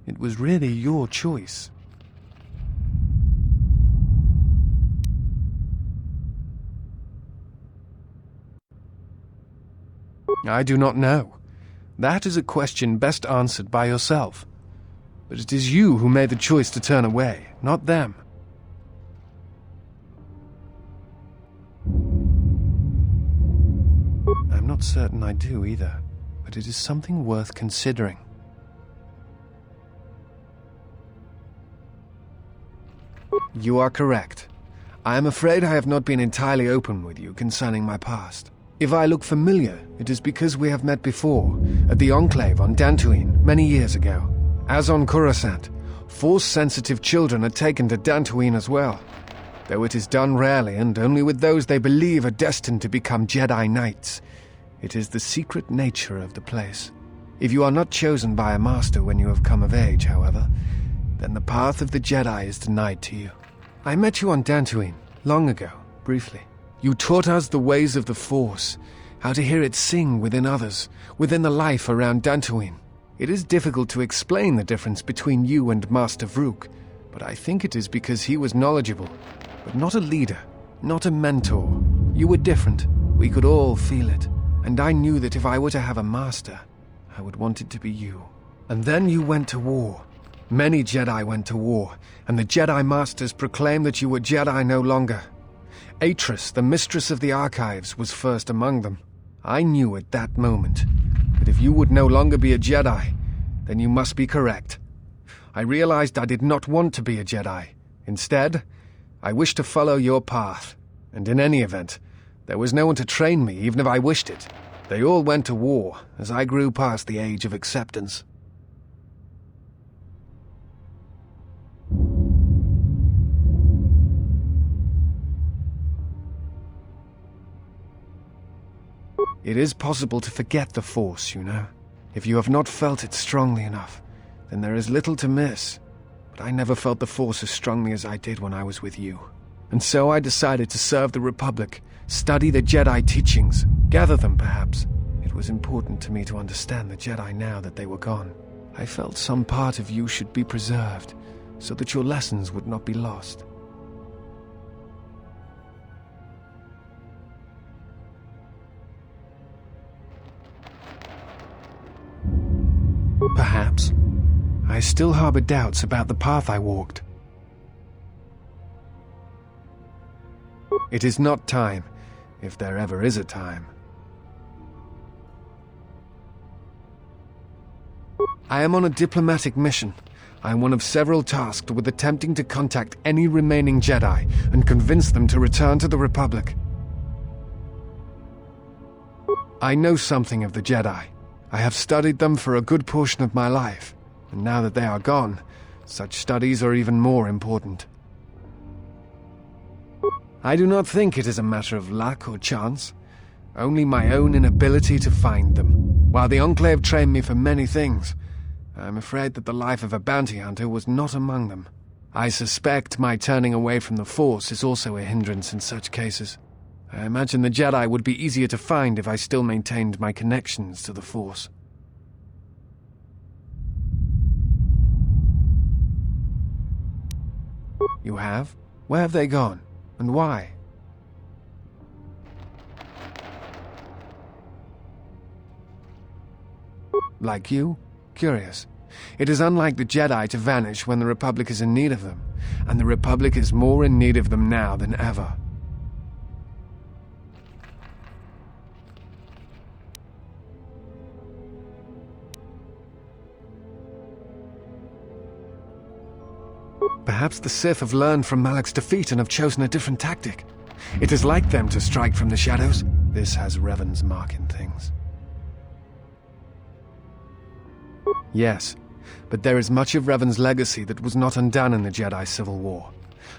it was really your choice. I do not know. That is a question best answered by yourself. But it is you who made the choice to turn away, not them. I'm not certain I do either, but it is something worth considering. You are correct. I am afraid I have not been entirely open with you concerning my past. If I look familiar, it is because we have met before, at the Enclave on Dantooine, many years ago. As on Coruscant, Force-sensitive children are taken to Dantooine as well, though it is done rarely and only with those they believe are destined to become Jedi Knights. It is the secret nature of the place. If you are not chosen by a master when you have come of age, however, then the path of the Jedi is denied to you. I met you on Dantooine, long ago, briefly. You taught us the ways of the Force, how to hear it sing within others, within the life around Dantooine. It is difficult to explain the difference between you and Master Vrook, but I think it is because he was knowledgeable, but not a leader, not a mentor. You were different. We could all feel it. And I knew that if I were to have a master, I would want it to be you. And then you went to war. Many Jedi went to war, and the Jedi Masters proclaimed that you were Jedi no longer. Atris, the mistress of the archives, was first among them. I knew at that moment that if you would no longer be a Jedi, then you must be correct. I realized I did not want to be a Jedi. Instead, I wished to follow your path. And in any event, there was no one to train me, even if I wished it. They all went to war, as I grew past the age of acceptance. It is possible to forget the Force, you know. If you have not felt it strongly enough, then there is little to miss. But I never felt the Force as strongly as I did when I was with you. And so I decided to serve the Republic, study the Jedi teachings, gather them perhaps. It was important to me to understand the Jedi now that they were gone. I felt some part of you should be preserved, so that your lessons would not be lost. Perhaps. I still harbor doubts about the path I walked. It is not time, if there ever is a time. I am on a diplomatic mission. I am one of several tasked with attempting to contact any remaining Jedi and convince them to return to the Republic. I know something of the Jedi. I have studied them for a good portion of my life, and now that they are gone, such studies are even more important. I do not think it is a matter of luck or chance, only my own inability to find them. While the Enclave trained me for many things, I am afraid that the life of a bounty hunter was not among them. I suspect my turning away from the Force is also a hindrance in such cases. I imagine the Jedi would be easier to find if I still maintained my connections to the Force. You have? Where have they gone? And why? Like you? Curious. It is unlike the Jedi to vanish when the Republic is in need of them, and the Republic is more in need of them now than ever. Perhaps the Sith have learned from Malak's defeat and have chosen a different tactic. It is like them to strike from the shadows. This has Revan's mark in things. Yes, but there is much of Revan's legacy that was not undone in the Jedi Civil War.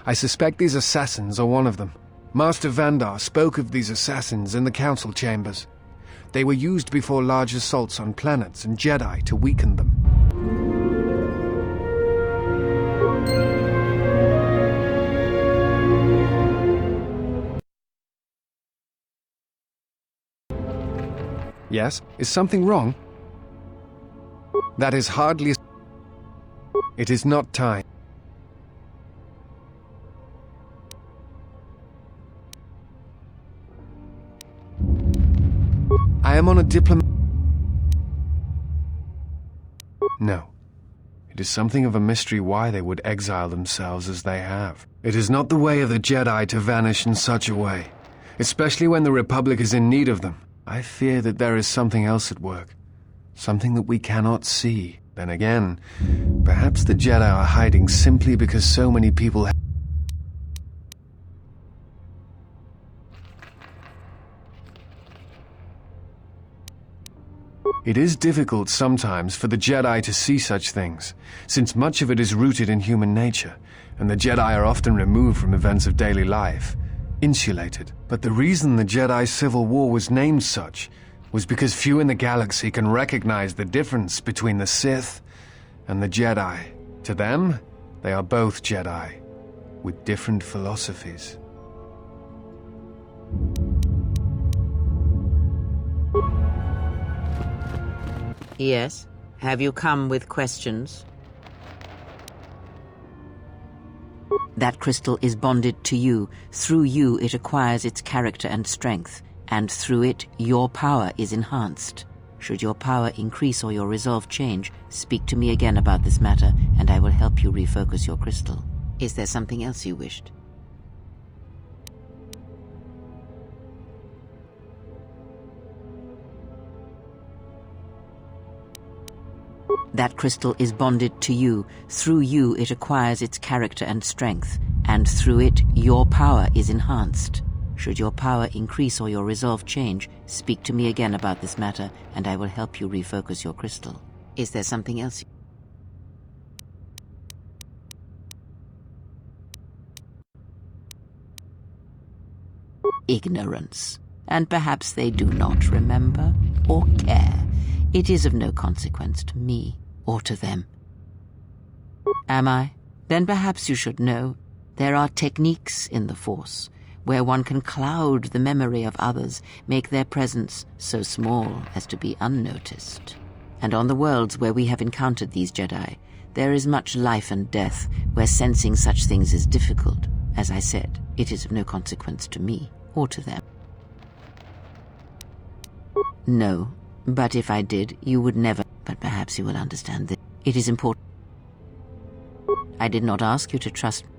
I suspect these assassins are one of them. Master Vandar spoke of these assassins in the Council chambers. They were used before large assaults on planets and Jedi to weaken them. Yes? Is something wrong? That is hardly... It is not time. I am on a No. It is something of a mystery why they would exile themselves as they have. It is not the way of the Jedi to vanish in such a way, especially when the Republic is in need of them. I fear that there is something else at work. Something that we cannot see. Then again, perhaps the Jedi are hiding simply because so many people have... It is difficult sometimes for the Jedi to see such things, since much of it is rooted in human nature, and the Jedi are often removed from events of daily life, insulated. But the reason the Jedi Civil War was named such was because few in the galaxy can recognize the difference between the Sith and the Jedi. To them, they are both Jedi, with different philosophies. Yes? Have you come with questions? That crystal is bonded to you. Through you, it acquires its character and strength, and through it, your power is enhanced. Should your power increase or your resolve change, speak to me again about this matter, and I will help you refocus your crystal. Is there something else you wished? That crystal is bonded to you. Through you, it acquires its character and strength, and through it, your power is enhanced. Should your power increase or your resolve change, speak to me again about this matter, and I will help you refocus your crystal. Is there something else? Ignorance. And perhaps they do not remember or care. It is of no consequence to me or to them. Am I? Then perhaps you should know. There are techniques in the Force where one can cloud the memory of others, make their presence so small as to be unnoticed. And on the worlds where we have encountered these Jedi, there is much life and death where sensing such things is difficult. As I said, it is of no consequence to me or to them. No, but if I did, you would never. But perhaps you will understand this. It is important. I did not ask you to trust me.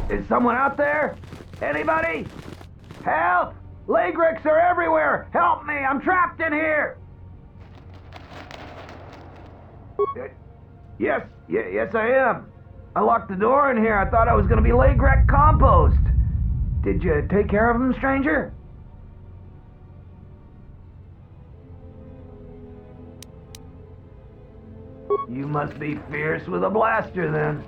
Is someone out there? Anybody? Help! Lagrix are everywhere! Help me! I'm trapped in here! Yes, I am. I locked the door in here. I thought I was gonna be Lagrec compost. Did you take care of him, stranger? You must be fierce with a blaster, then.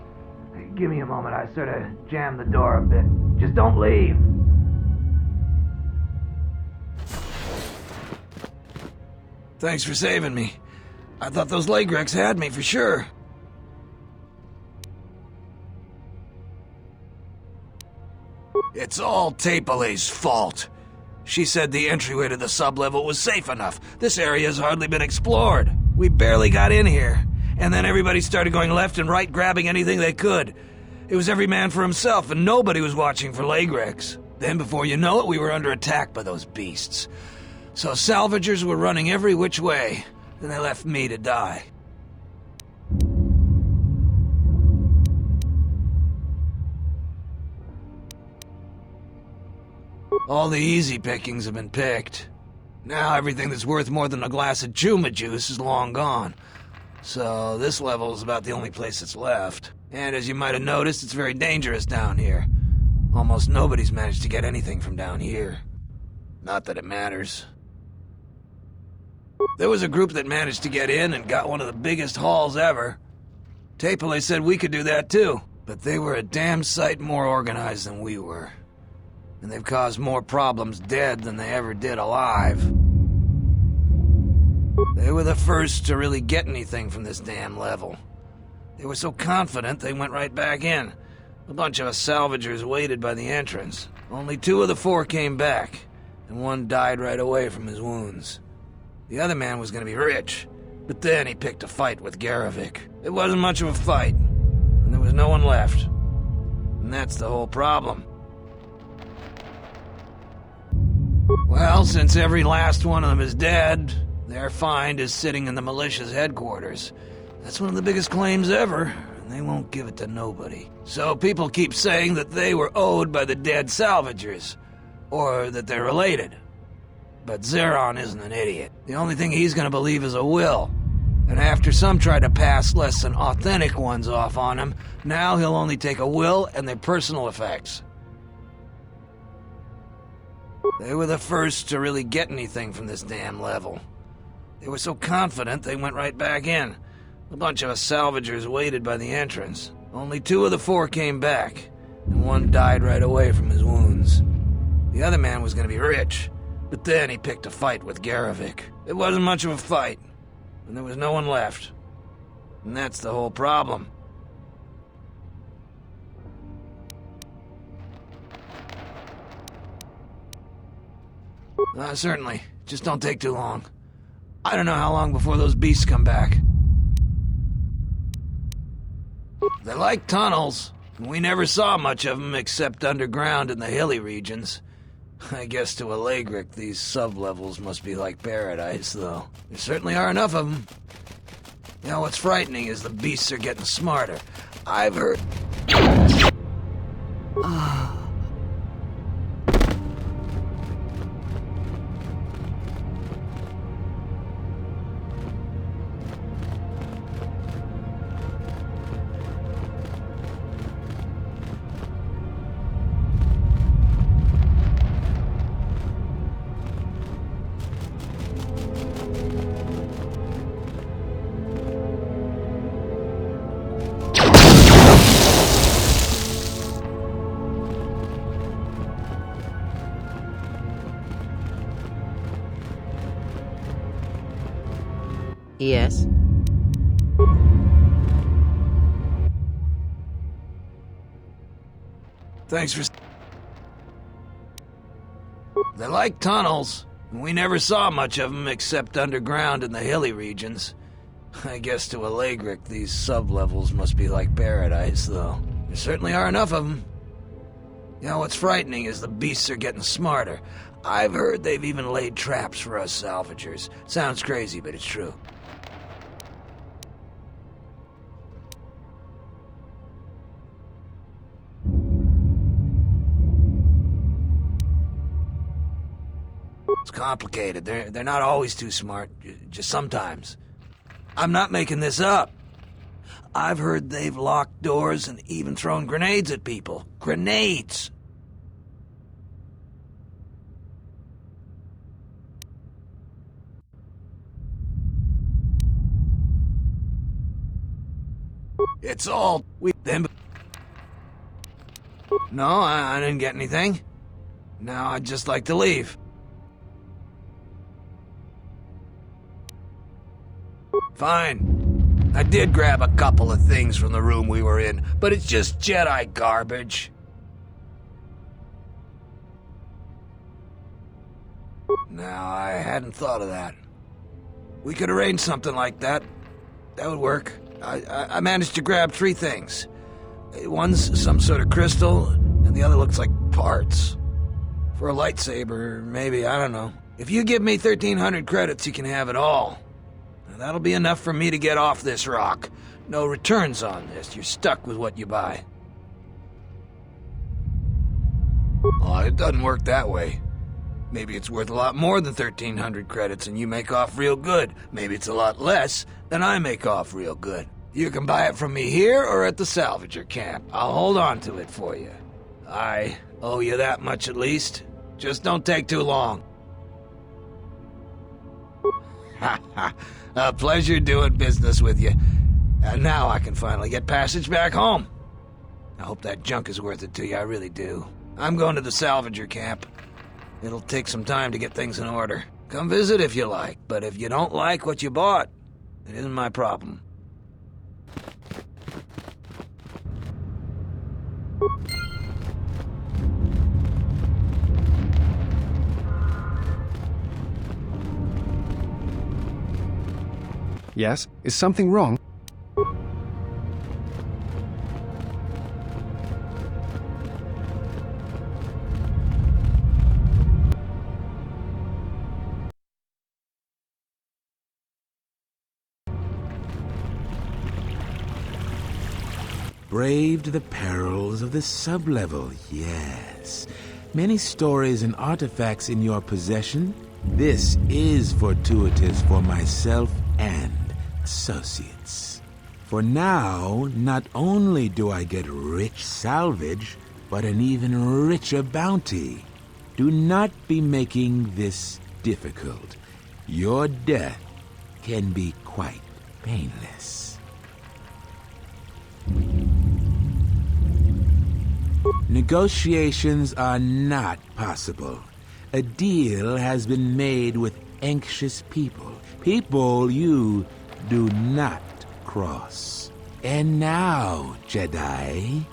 Give me a moment. I sort of jammed the door a bit. Just don't leave. Thanks for saving me. I thought those Lagrecs had me for sure. It's all Tapelay's fault. She said the entryway to the sublevel was safe enough. This area's hardly been explored. We barely got in here. And then everybody started going left and right, grabbing anything they could. It was every man for himself, and nobody was watching for Lagrecs. Then, before you know it, we were under attack by those beasts. So Salvagers were running every which way, and they left me to die. All the easy pickings have been picked. Now everything that's worth more than a glass of Juma juice is long gone. So this level is about the only place that's left. And as you might have noticed, it's very dangerous down here. Almost nobody's managed to get anything from down here. Not that it matters. There was a group that managed to get in and got one of the biggest hauls ever. Tapelay said we could do that too, but they were a damn sight more organized than we were. And they've caused more problems dead than they ever did alive. They were the first to really get anything from this damn level. They were so confident they went right back in. A bunch of us salvagers waited by the entrance. Only 2 of the 4 came back, and 1 died right away from his wounds. The other man was gonna be rich, but then he picked a fight with Garavik. It wasn't much of a fight, and there was no one left. And that's the whole problem. Well, since every last one of them is dead, their find is sitting in the militia's headquarters. That's one of the biggest claims ever, and they won't give it to nobody. So people keep saying that they were owed by the dead Salvagers, or that they're related. But Zeron isn't an idiot. The only thing he's gonna believe is a will. And after some tried to pass less than authentic ones off on him, now he'll only take a will and their personal effects. They were the first to really get anything from this damn level. They were so confident they went right back in. A bunch of us salvagers waited by the entrance. Only 2 of the 4 came back, and 1 died right away from his wounds. The other man was gonna be rich, but then he picked a fight with Garavik. It wasn't much of a fight, and there was no one left. And that's the whole problem. Certainly. Just don't take too long. I don't know how long before those beasts come back. They're like tunnels. We never saw much of them except underground in the hilly regions. I guess to a Lagric, these sublevels must be like paradise, though. There certainly are enough of them. You know, what's frightening is the beasts are getting smarter. I've heard... Yes? Thanks for... They're like tunnels. We never saw much of them except underground in the hilly regions. I guess to a Lagric, these sublevels must be like paradise, though. There certainly are enough of them. You know, what's frightening is the beasts are getting smarter. I've heard they've even laid traps for us salvagers. Sounds crazy, but it's true. It's complicated. They're not always too smart, just sometimes. I'm not making this up. I've heard they've locked doors and even thrown grenades at people. Grenades! It's all them. No, I didn't get anything. Now I'd just like to leave. Fine. I did grab a couple of things from the room we were in, but it's just Jedi garbage. Now, I hadn't thought of that. We could arrange something like that. That would work. I managed to grab 3 things. One's some sort of crystal, and the other looks like parts. For a lightsaber, maybe, I don't know. If you give me 1,300 credits, you can have it all. That'll be enough for me to get off this rock. No returns on this. You're stuck with what you buy. Oh, it doesn't work that way. Maybe it's worth a lot more than 1,300 credits and you make off real good. Maybe it's a lot less, then I make off real good. You can buy it from me here or at the Salvager camp. I'll hold on to it for you. I owe you that much at least. Just don't take too long. Ha ha. A pleasure doing business with you. And now I can finally get passage back home. I hope that junk is worth it to you, I really do. I'm going to the Salvager camp. It'll take some time to get things in order. Come visit if you like, but if you don't like what you bought, it isn't my problem. Yes? Is something wrong? Braved the perils of the sublevel, yes. Many stories and artifacts in your possession. This is fortuitous for myself and associates. For now, not only do I get rich salvage, but an even richer bounty. Do not be making this difficult. Your death can be quite painless. Negotiations are not possible. A deal has been made with anxious people. People you do not cross. And now, Jedi,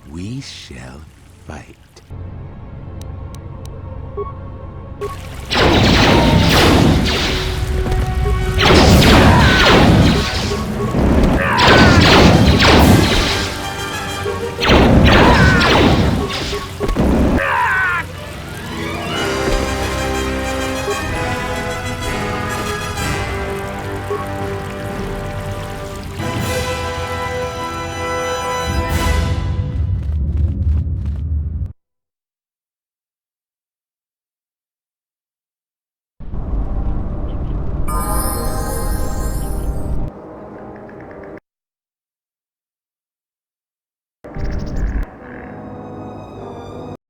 we shall fight.